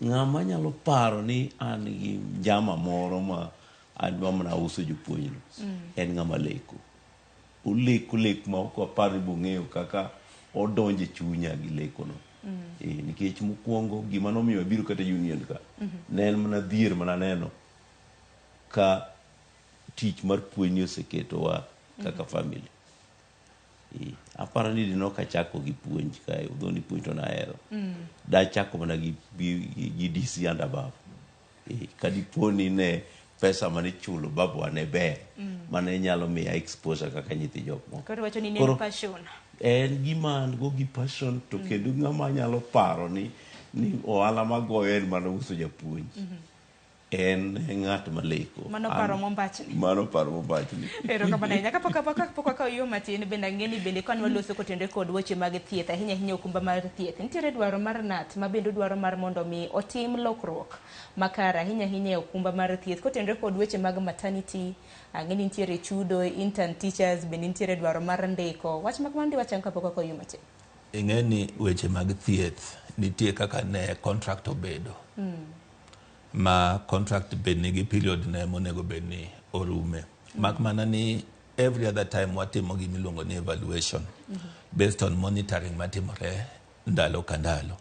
Ng'ama nyalo paro ni an gi njama moro ma adwa mana uso jopuonj en ng'ama leko. Oleko ma ok apar ni bong'eyo kaka odonje chunya gi leko no. Nikech mokwongo gima nomiyo abiro kata union ka ne en mana dhier mana neno ka tich mar puonj oseketowa kaka family. Aparo ni dino ka chako gi puonj kae udhoni puonj to nahero da chako mana gi DC and above ka diponi ne pesa mane chulo babu ane ber mane nyalo miya exposure kaka nyithi jok moko koro wacho ni ne passion en gima an go gi passion to kendo ng'ama nyalo paro ni ohala magoyo en mana uso japuonj en ng'at maleko mano paro mombachni ero kama nanya kapok yo matin bende ng'eni bende kanwa loso kotende kod weche mag thieth ahinya okumba mar thieth nitiere dwaro mar nat ma bende dwaro mar mondo mi otim lokruok makara ahinya okumba mar thieth kotende kod weche mag maternity ng'eni nitiere chudo intern teachers bende nitiere dwaro mar ndiko wach mak mandi wachang kapok yo matin ng'eni weche mag thieth nitie kaka ne contract obedo ma contract bed nigi period ne monego bed ni orume mak mana ni every other time watimo gimiluongo ni evaluation based on monitoring matimore ndalo ka ndalo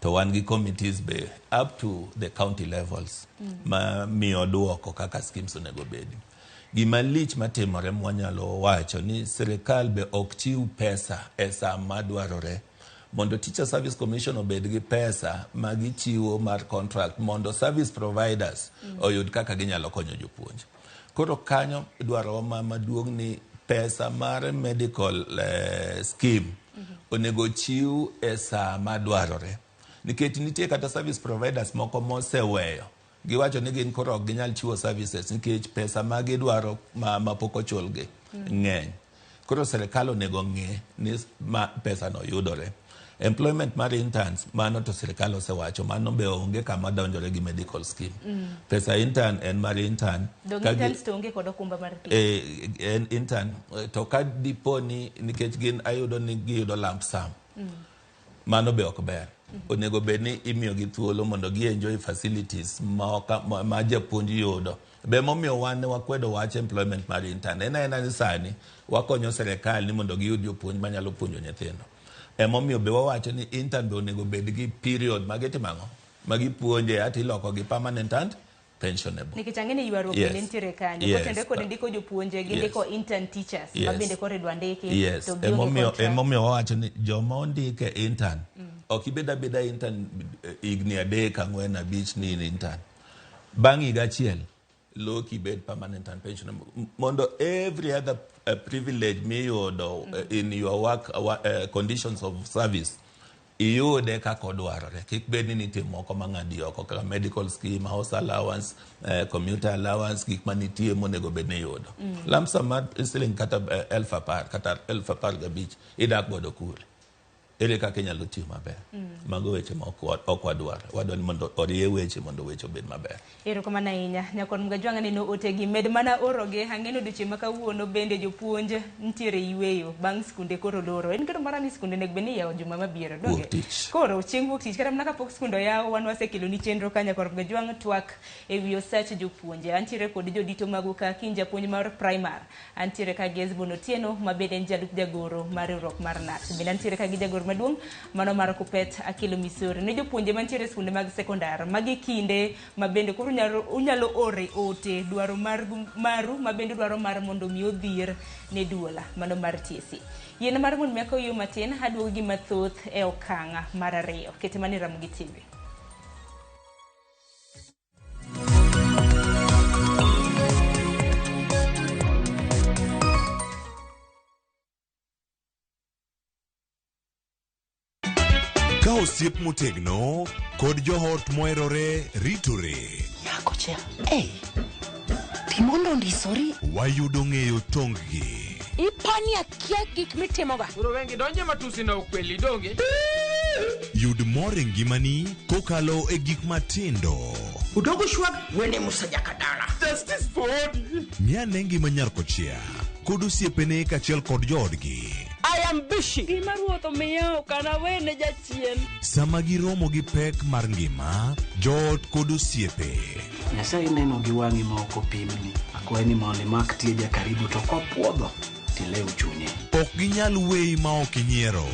to wan gi committees be up to the county levels ma miyo duoko kaka schemes onego bedi gima lich matimore mwanyalo wacho ni sirikal be ok chiw pesa e saa madwarore mondo Teacher Service Commission obed gi pesa ma gichiwo mar contract mondo service providers oyud kaka ginyalo konyo jopuonj. Koro kanyo dwaro maduong' ni pesa mar medical scheme onego chiw e saa madwarore. Nikech nitie kata service providers moko moseweyo giwacho ni gin koro ok ginyal chiwo services nikech pesa ma gidwaro ma pok ochulgi ng'eny. Koro sirikal onego ng'e ni pesa no yudore. Employment mar interns mano to sirikal osewacho mano be onge kama donjore gi medical scheme pesa intern en mar intern interns to onge kod okumba mar en intern to ka diponi nikech gin ayudo ni giyudo lump sum mano be ok ber onego bed ni imiyo gi thuolo mondo gi enjoy facilities ma japuonj yudo be momiyo wan ne wakwedo wach employment mar intern en sani wakonyo sirikal ni mondo giyud jopuonj manyalo puonjo nyithindo emomiyo be wawacho ni intern be onego bed gi period magitimango magipuonje ati iloko gi permanent and pensionable nikech ang'eni ywaruok bende nitiere kanyo kotende kod ndiko jopuonje gi ndiko intern teachers ma bende koro idwa ndiki to emomiyo wawacho ni joma ondike intern ok ibed abeda intern higni 3 4 5 ni intern bang' higa achiel loki bed permanent and pensionable mondo every other privilege miyudo in your work conditions of service iyude kako dwarore. Kik bedi ni nitie moko mang'adi oko kaka medical scheme, house allowance, commuter allowance, gik manitie monego bed ni yudo. Lamsa mar siling kata 10,000 kata 15,000 idak godo kule. Ere kaka inyalo tiyo maber. Mago weche ma ok wadwaro. Wadwaro ni mondo orie weche mondo weche obed maber. Erokamano ahinya. Nyakon Mgajwanga ni no otegi med mana oroge ang'eno odiochieng' ma kawuono bende jopuonj ntiere yweyo bang' skunde koro loro. En kero mara ni skunde nek beni yawo juma mabiro donge. Koro chieng' wuok tich kata mana kapok skunde yawo wan wasekelo ni chenro ka Nyakon Mgajwanga twak ewi osach jopuonje. Antiere kod jodito magu ka kin japuonj mar primary. Antiere ka Gezbon Otieno ma bende en jalup jagoro mar riwruok mar NAT. Bende antiere ka gi jagoro maduong' mano mar Kupet Akilo Misori. Ne jopuonje mantiere skunde mag sekondar magi kinde ma bende koro unyalo ore ote dwaro maru ma bende dwaro mar mondo mi odhir ne duola mano mar TSC. Yena mar mon miako yo matin aduogo gi mathoth e okanga mar ariyo. Kete mani Ramogi TV. Ka osiep motegno kod johot moherore ritore. Yako cha. Timondo ndisori. Wayudo ng'eyo tonggi. Ipani akia gik mitimoga. Uro wengi donje matusi na ukweli donge. Yud mor e ngimani kokalo e gik matindo. Udogo shwag wene musajaka dala. Justice for all. Miane ngima Nyarkochia kod osiepene kachiel kod joodgi. I am busy. Gima ruoth omiyo kana wene jachien. Sama giromo gi pek mar ngima, joot kod osiepe. Nyasaye neno gi wang'i ma ok opimni. Akwaye ni mondo imak tieja karibu to kopuodho tilew chunye. Ok ginyal weyi ma ok inyiero.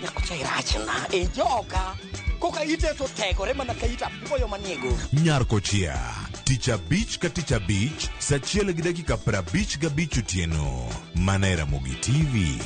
Nyakocha irachna e joka. Koka ite to tegore mana ka ita puoyo maniego. Nyarkochia, tich abich ka tich abich, saa 1:55 otieno. Mana e Ramogi TV.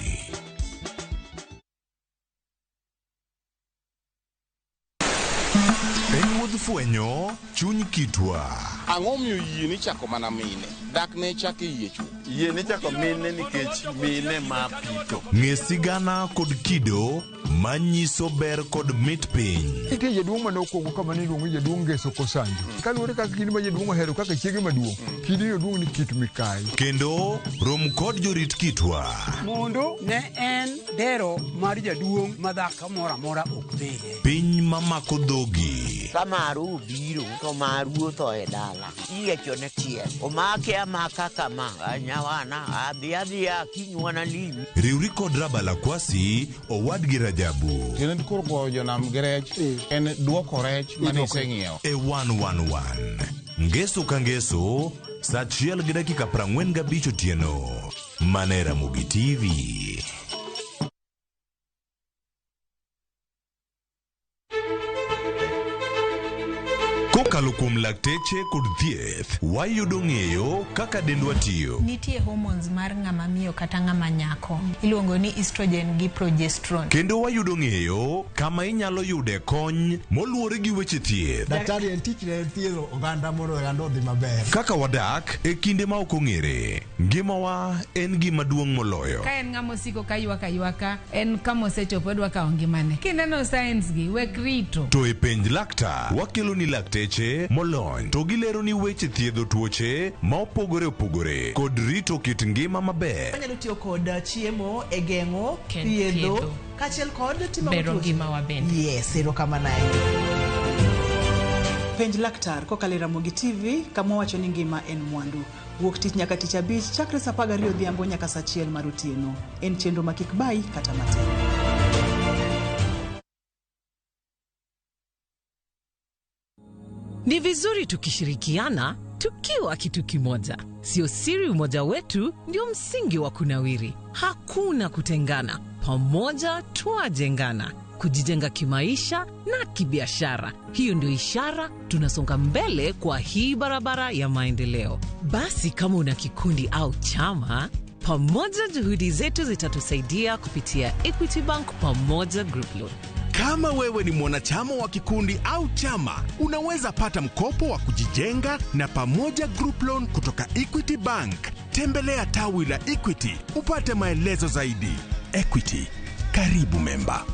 Fwenyo chuny kitwa. Ang'o miyo yie ni chako mana mine? Dak ne chake yie chuo. Yie ni chako mine nikech mine ma pito. Ng'e sigana kod kido manyiso ber kod mit piny. Nitie jaduong' mane okwongo kama ni iluongo jaduong' Ngeso Kosanjo. Kaluwore kaka kinde ma jaduong' ohero kaka chiege maduong'. Kinde jaduong' ni Kit Mikai. Kendo rom kod jorit kitwa. Mondo ne en dero mar jaduong' madhako moro amora ok dheye. Piny mamako dhogi. Kamaru biro to maru otho e dala. Iyiecho ne tie. Omake amaka kama anyawana adhiadhia kinywana limi. Riwri kod Rabala Kwasi owadgi Rajabu. Kendo koro go jonam grech en duoko rech mane iseng'iewo. E 111. Ngeso ka ngeso saa 1:45 otieno. Mana e Ramogi TV. Kokalo kuom lakteche kod thieth, wayudo ng'eyo kaka dendwa tiyo. Nitie hormones mar ng'ama miyo kata ng'ama nyako. Iluongo ni estrogen gi progesterone. Kendo wayudo ng'eyo kama inyalo yude kony moluwore gi weche thieth. Daktari en tich ne thiedho oganda mondo oganda odhi maber. Kaka wadak e kinde ma ok ong'ere, ngimawa en gima duong' moloyo. Ka en ng'ama osiko ka ywaka, en kama osechopo dwa kawo ngimane. Kineno science gi wek rito. To e penj laktar, wakelo ni lakteche molony to gilero ni weche thiedho tuoche ma opogore opogore kod rito kit ngima maber. Wanyalo tiyo kod chiemo e geng'o thiedho kachiel kod timo bero ngima wa bende. Yes, erokamano. Penj laktar kokalo e Ramogi TV kama wacho ni ngima en mwandu. Wuok tich nyaka tich abich chakre saa 12 odhiambo nyaka saa 1 mar otieno. En chenro ma kik bai kata matin. Ni vizuri tukishirikiana tukiwa kitu kimoja. Sio siri, umoja wetu ndio msingi wa kunawiri. Hakuna kutengana, pamoja tuajengana, kujijenga kimaisha na kibiashara. Hiyo ndio ishara tunasonga mbele kwa hii barabara ya maendeleo. Basi kama una kikundi au chama, pamoja juhudi zetu zitatusaidia kupitia Equity Bank Pamoja Group Loan. Kama wewe ni mwanachama wa kikundi au chama, unaweza pata mkopo wa kujijenga na Pamoja Group Loan kutoka Equity Bank. Tembelea tawi la Equity upate maelezo zaidi. Equity, karibu memba.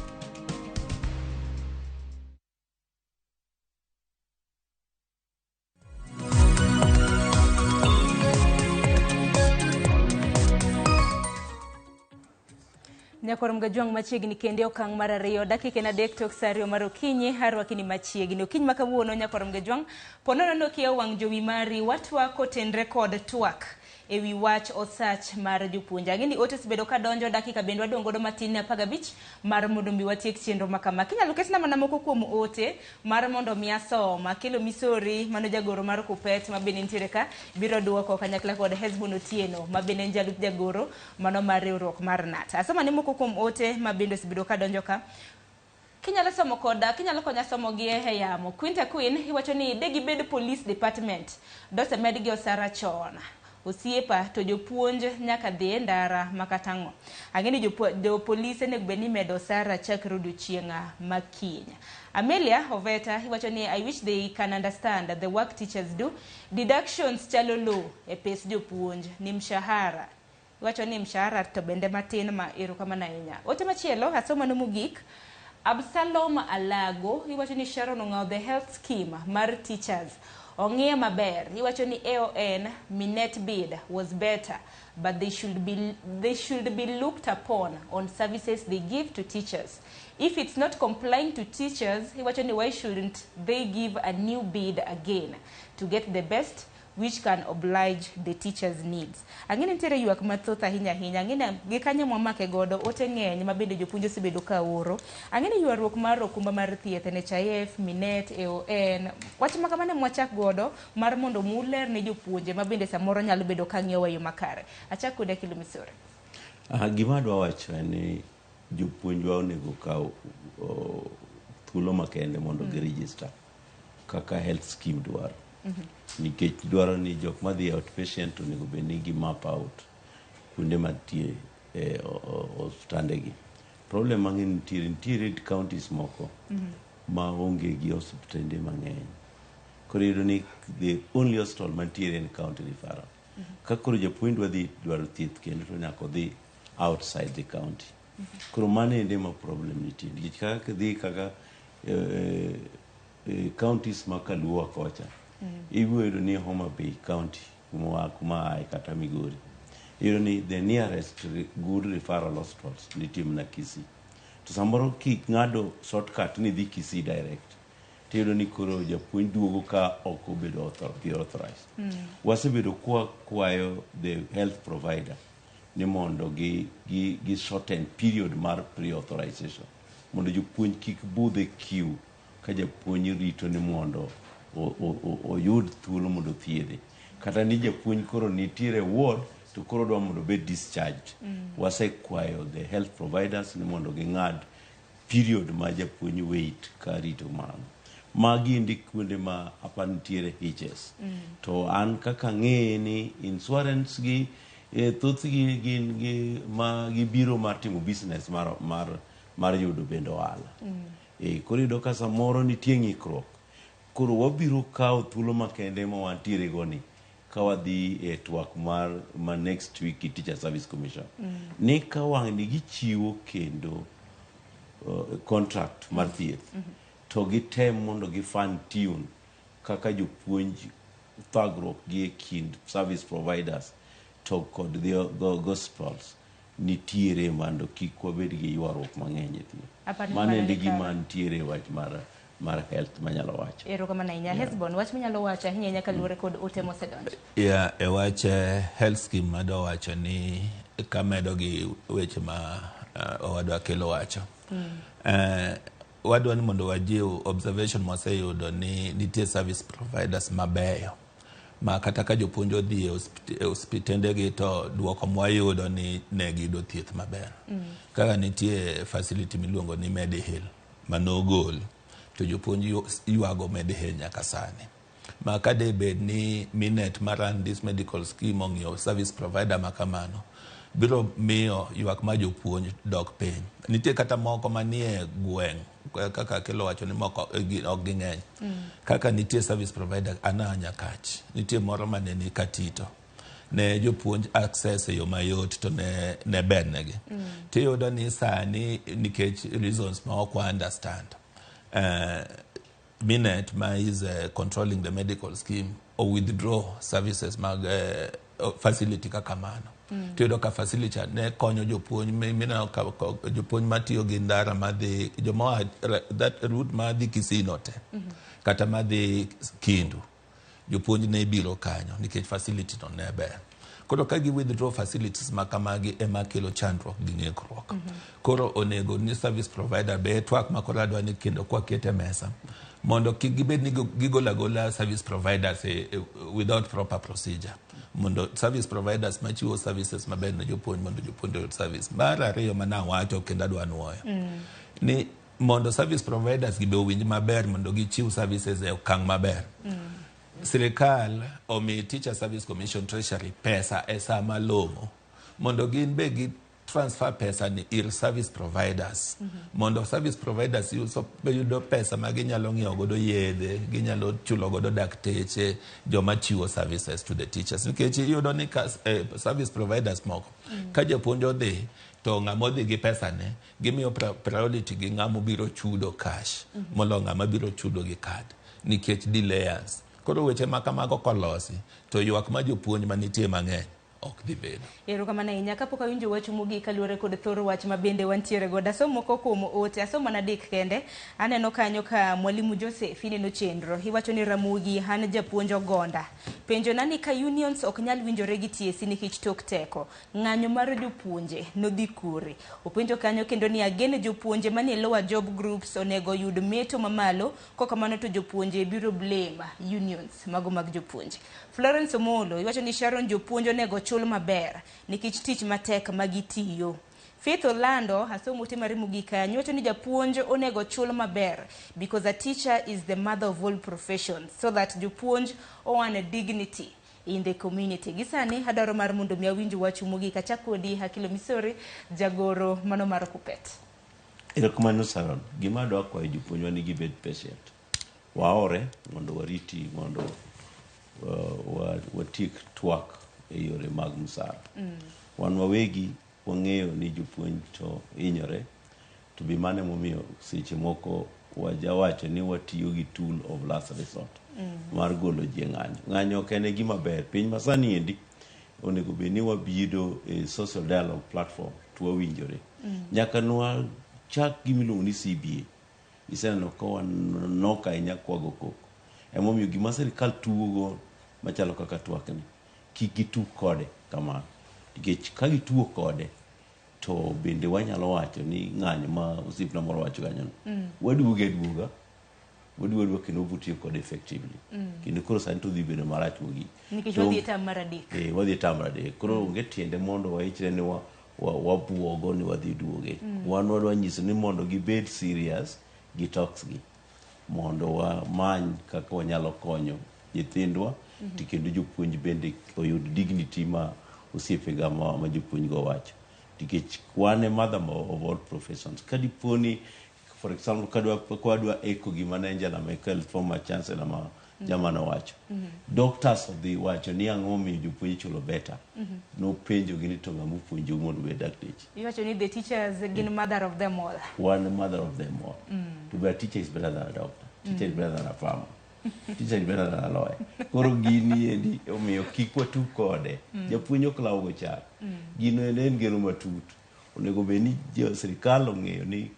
Nyakoro mgajwang machiegni kende okang' mar ariyo dakika na dek tok saa ariyo mar okinyi harwakini machiegni okinyi makawuono nyakoro mgajwang ponono nokia wang' jowi mari watwa kotenre kod twak ewi wach osach mar jopuonj. Ang'eni ote sibedo ka donjo dakika bende wadong' godo matin ne 15 mar mondo mi watiek chenro makama. Kinyalo ketna mana moko kuom ote mar mondo mi asoma. Kelo Misori mano jagoro mar Kupet ma bende nitiere ka biro duoko kanyakla kod Hezbon Otieno ma bende en jalup jagoro mano mar riwruok mar NAT. Asoma ne moko kuom ote ma bende sibedo ka donjo ka. Kinyalo somo koda, kinyalo konya somo gi e yamo. Quinta Queen iwacho ni degi bed police department dose medgi osara chona. Osiepa to jopuonj nyaka dhi ndara makatang'o. Ang'eni jopolise nego bed ni medo sara chakre odiochieng' makiny. Amelia Oveta iwacho ni I wish they can understand the work teachers do. Deductions chalo low e pes jopuonj ni mshahara. Iwacho ni mshahara to bende matin ma erokamano ahinya. Ote machielo asoma no mogik. Absalom Alago iwacho ni Sharon ong'aw the health scheme mar teachers. Ong'ie maber iwacho ni AON Minet bid was better but they should be looked upon on services they give to teachers. If it's not complying to teachers iwacho ni why shouldn't they give a new bid again to get the best which can oblige the teachers' needs. Ang'eni nitiere ywak mathoth ahinya ahinya. Ang'eni gi kanye mwamake godo ote ng'eny ma bende jopuonj osebedo ka oro. Ang'eni ywaruok mar okumba mar thieth NHIF, Minet, AON. Wach ma kamane mwachak godo mar mondo muler ne jopuonje ma bende samoro nyalo bedo ka ng'iewo yo makare. Achak kode Kilo Misori. Gima dwa wacho en ni jopuonjwa onego kaw thuolo makende mondo giregister kaka health scheme dwaro. Nikech dwaro ni jok madhi outpatient onego bed ni gi map out kuonde mantie hospitandegi. Problem mang'eny nitiere counties moko ma onge gi hospitande mang'eny. Koro iyudo ni the only hospital mantiere en county referral. Ka koro japuonj dwaro thieth kendo to nyaka odhi outside the county. Koro mano ende ma problem nitie. Nikech kaka dhi kaka counties ma kaluo kocha. Iyudo ni Homa Bay County kuma ai kata Migori. Iyudo ni the nearest good referral hospitals nitie mna Kisii. To samoro ng'ado shortcut ni dhi Kisii direct. Tiyudo ni koro japuonj duogo ka ok obedo authorized. Wasebedo kwayo the health provider ni mondo gi shorten period mar pre-authorization. Mondo jopuonj kik budhe queue ka japuonj rito ni mondo oyud thuolo mondo thiedhe. Kata ni japuonj koro nitiere ward to koro dwa mondo bed discharged. Wasekwayo the health providers ni mondo ging'ad period ma japuonj wait ka rito mano. Magi ndi kuonde ma apa nitiere HS. To an kaka ng'e ni insurance gi thothgi gin ma gibiro mar timo business mar yudo bendo ohala. Koro iyudo ka samoro nitie ng'ikruok. Koro wabiro kawo thuolo makende ma wantiere goni ka wadhi e twak ma next week i Teacher Service Commission. Ni ka wang' ni gichiwo kendo contract mar thieth. To gitem mondo gifine tune kaka jopuonj thagruok gi e kind service providers to kod the gospels nitiere mondo kik wabed gi ywaruok mang'eny e thieth. Mano e gima nitiere wach mar health manyalo wacho. Erokamano ahinya. Hezbon, wach manyalo wacho ahinya nyaka luwore kod ote mosedonjo. E wach health scheme mado wacho ni kamedo gi weche ma wadwa kelo wacho. Wadwa ni mondo wajiw observation mwaseyudo ni nitie service providers mabeyo ma kata ka jopuonj odhi e hospitandegi to duoko mwayudo ni ne giyudo thieth maber. Kaka nitie facility miluongo ni Medihill manogol to jopuonj ywago Medihill nyaka sani. Ma kade bed ni Minet maran this medical scheme ong'iewo service provider makamano biro miyo ywak ma jopuonj dok piny. Nitie kata moko manie gweng' kaka Kelo wacho ni moko ok ging'eny. Kaka nitie service provider Ananya Kach. Nitie moro mane ni Katito. Ne jopuonj access e yo mayot to ne ber negi. Tiyudo ni sani nikech reasons ma ok understand. Minet ma is controlling the medical scheme or withdraw services mag facility kaka mano. Tiyudo ka facility ne konyo jopuonj mina jopuonj matiyo gi ndara madhi joma that route madhi Kisino te kata madhi Kindu jopuonj ne biro kanyo nikech facility no ne ber. Koro ka gi withdraw facilities makamagi ema kelo chandruok gi ng'ikruok. Koro onego ni service provider be twak makoro adwa ni kendo kwa kete mesa mondo kik gibed ni gigola service providers without proper procedure. Mondo service providers machiwo services maber ne jopuonj mondo jopuonj oyud service. Mar ariyo mana wacho kendo adwa nuoyo ni mondo service providers gibe owinj maber mondo gichiw services e okang' maber. Sirikal omi Teacher Service Commission Treasury pesa e sama lomo mondo gin be gi transfer pesa ni ir service providers mondo service providers yudo pesa ma ginyalo ng'iewo godo yedhe, ginyalo chulo godo dakteche, joma chiwo services to the teachers. Nikech iyudo ni service providers moko ka japuonj odhi to ng'ama odhi gi pesa ne gimiyo priority gi ng'ama biro chudo cash molo ng'ama biro chudo gi card nikech delayers. Koro weche makamago kolosi to ywak ma jopuonj manitie mang'eny ok dhi bedo. Erokamano ahinya. Kapok awinjo wach mogik kaluwore kod thoro wach ma bende wantiere godo. Asomo moko kuom ote, asomo mana adek kende. Aneno kanyo ka mwalimu Joseph ineno chenro. Iwacho ni Ramogi han japuonj Ogonda. Penjo nani ka unions ok nyal winjore gi TSC nikech tok teko. Ng'anyo mar jopuonje nodhi kure. Openjo kanyo kendo ni agene jopuonje manie lower job groups onego yud meto mamalo, kokamano to jopuonje biro blame unions mago mag jopuonje. Florence Omolo iwacho ni Sharon jopuonjo onego chul maber nikech tich matek magitiyo. Faith Orlando asomo te mar Mugika nyoto ni japuonj onego chul maber because a teacher is the mother of all professions, so that jopuonj own a dignity in the community. Gisani adaro mar mondo mi awinjo wach Mugika chakodi Hakilo Misori jagoro mano mar Kupet. Erokamano Sharon, gima dwa kwayo jopuonjwa ni gibed patient. Waore mondo wariti mondo watik twak e yore mag msara. Wan wawegi wang'eyo ni jopuonj to hinyore, to be mane momiyo seche moko wajawacho ni watiyo gi tool of last resort mar golo ji ng'anyo. Ng'anyo ok en gima ber. Piny masani endi onego bed ni wabido e social dialogue platform to wawinjore. Nyaka nwa chak gimiluongo ni CBA. Iseneno ka wanok ahinya kwago koko. Emomiyo gima sirikal tugo machalo kaka twak ni kik gitug kode kamano. Nikech ka gitugo kode to bende wanyalo wacho ni ng'anyo ma osipna moro wacho kanyo waduogo e duoga waduogo kendo wabutiyo kode effectively. Kendo koro sani to dhi bedo marach mogik. Nikech wadhi tam mar adek. Wadhi tam mar adek. Koro onge tiende mondo waichre ni wabuogo ni wadhi duoge. Wan wadwa nyiso ni mondo gibed serious gi talks gi mondo wamany kaka wanyalo konyo nyithindwa kendo jopuonj bende oyud dignity ma osiepega ma jopuonj go wacho. Nikech wan e mother of all professions. Kadiponi for example kadwa eko gima ne Angela Merkel former chancellor ma jamano wacho. Doctors of the wacho ni ang'o miyo jopuonj chulo better. No penjo gini to ng'amu puonjo mondo bed dakteche. Iwacho ni the teachers gin mother of them all. One mother of them all. To be a teacher is better than a doctor. Teacher is better than a farmer. Teacher is better than a lawyer. Koro gini endi omiyo kik watu kode. Japuonj ok law go chak. Gino en geno matut. Onego bed ni sirikal ong'eyo ni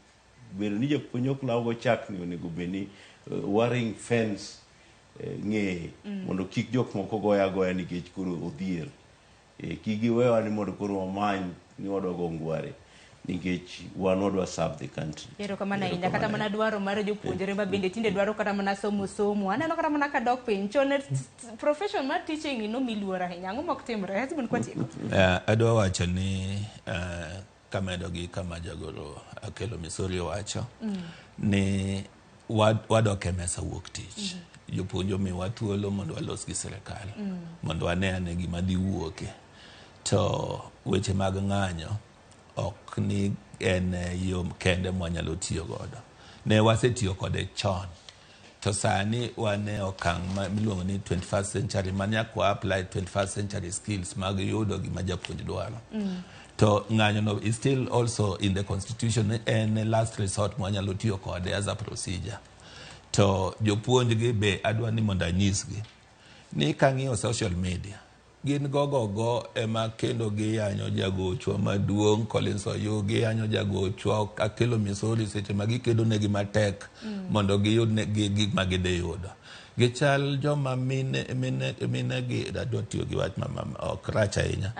bedo ni japuonj ok law go chak ni onego bed ni wearing fence ng'eye mondo kik jok moko goya nikech koro odhier. Kik giwewa ni mondo koro wamany ni wadwa go ngware nikech wan wadwa serve the country. Erokamano ahinya. Kata mana dwaro mar jopuonjre ma bende tinde dwaro kata mana somo. Aneno kata mana ka dok piny chon profession mar teaching no miluor ahinya. Ang'o mok timre? Hezbon kwatieko. Adwa wacho ni kamedo gi kama jagoro Hakilo Misori wacho ni wadok e mesa wuok tich. Jopuonjo miwa thuolo mondo walos gi sirikal mondo wane gima dhi wuoke. To weche mag ng'anyo ok ni en yo kende mwanyalo tiyo godo. Ne wasetiyo kode chon. To sani wane okang' miluongo ni 21st century manyakwa apply 21st century skills mag yudo gima japuonj dwaro. To ng'anyo no is still also in the constitution en last resort mwanyalo tiyo kode as a procedure. To jopuonj gi be adwa ni mondo anyisgi ni kang'iyo social media gin gogogo ema kendo giyanyo jagochwa maduong' Collins Oyu, giyanyo jagochwa Akelo Misori seche ma gikedo negi matek mondo giyud gik ma gidhi yudo. Gichal joma mine gi adwa tiyo gi wach ok rach ahinya.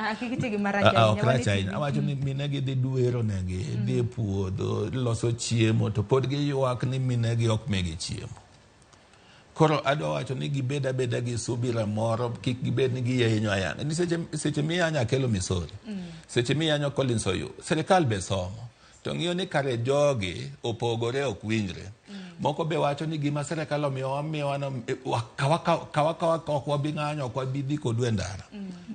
Ok rach ahinya. Awacho ni mine gi dhi dwero negi, dhi e puodho, loso chiemo, to pod giywak ni mine gi ok migi chiemo. Koro adwa wacho ni gibed abeda gi subira moro, kik gibed ni giyenyo ayanga. Ni seche miyanyo Akelo Misori, seche miyanyo Collins Oyu, sirikal be somo. To ng'iyo ni kare jogi opogore ok winjre. Moko be wacho ni gima sirikal omiyowa kawa ok wabi ng'anyo, ok wabi dhi kodu e ndara.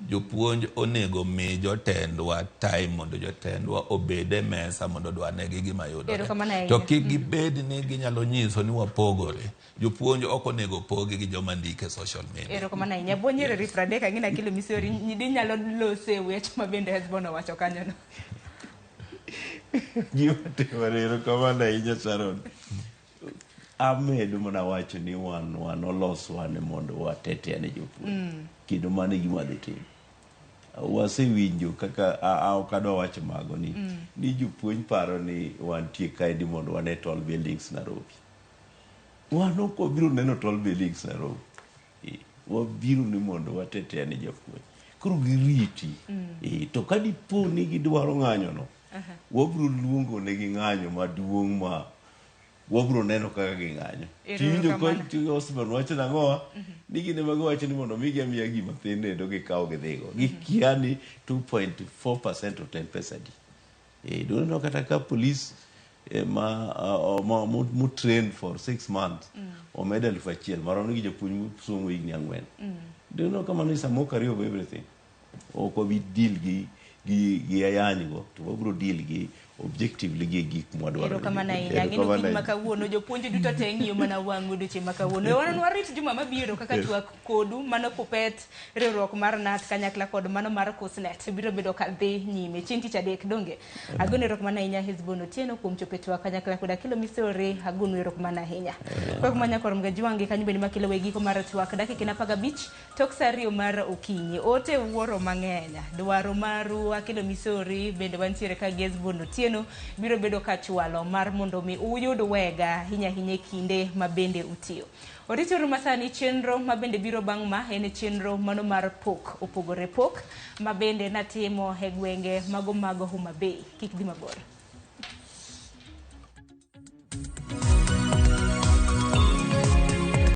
Jopuonj onego mi jotendwa time mondo jotendwa obed e mesa mondo dwanegi gima yudore. To kik gibed ni ginyalo nyiso ni wapogore. Jopuonj ok onego pogi gi joma ndike social media. Erokamano ahinya. Buonyere rifrade ka ng'ina Akelo Misori nyidi nyalo lose wech ma bende Hezbon owacho kanyono. Gima timore, erokamano ahinya Sharon. Amedo mana wacho ni wan oloswane mondo watetene jopuonj. Kendo mano gima dhi tim. Wasewinjo kaka ok adwa wacho mago ni jopuonj paro ni wantie kaendi mondo wane tall buildings Nairobi. Wan ok wabiro neno tall buildings Nairobi. Wabiro ni mondo watetene jopuonj. Koro giriti. To ka dipo ni gidwaro ng'anyono, wabiro luongo negi ng'anyo maduong' ma wabiro neno kaka ging'anyo. Tiwinjo kod Osman wacho nang'owa ni gine ma giwacho ni mondo migi amiya gima thin endo gikaw gidhigo. Gikia ni 2.4% of 10%. Doneno kata ka polis train for 6 months omeda 1,000 maromo gi japuonj mosomo higni 4. Doneno kama ni samo career of everything. Ok wabi deal gi ayanygo, to wabiro deal gi objectively gi gik mwadwaro. Erokamano ahinya. Gino kiny makawuono jopuonj duto te ng'iyo mana wang'u duche makawuono. Wan warit juma mabiro kaka twak kodu mano Kupet riwruok mar NAT kanyakla kod mano mar Kusnet biro bedo ka dhi nyime chieng' tich adek donge. Agone erokamano ahinya Hezbon Otieno kuom chopo twak kanyakla kod Akelo Misori. Agone erokamano ahinya. Kwak manya korom ga jwangi kanyo bende makelo we giko mar twak dakika 15 tok saa 2 mar okinyi. Ote wuoro mang'eny. Dwaro maru Akelo Misori bende wantiere ka Hezbon Otieno biro bedo ka chwalo mar mondo mi uyud wega hinya kinde ma bende utiyo. Oritoru masani chenro ma bende biro bang' ma en chenro mano mar pok opogore pok ma bende natimo e gwenge mago Homa Bay. Kik dhi mabor.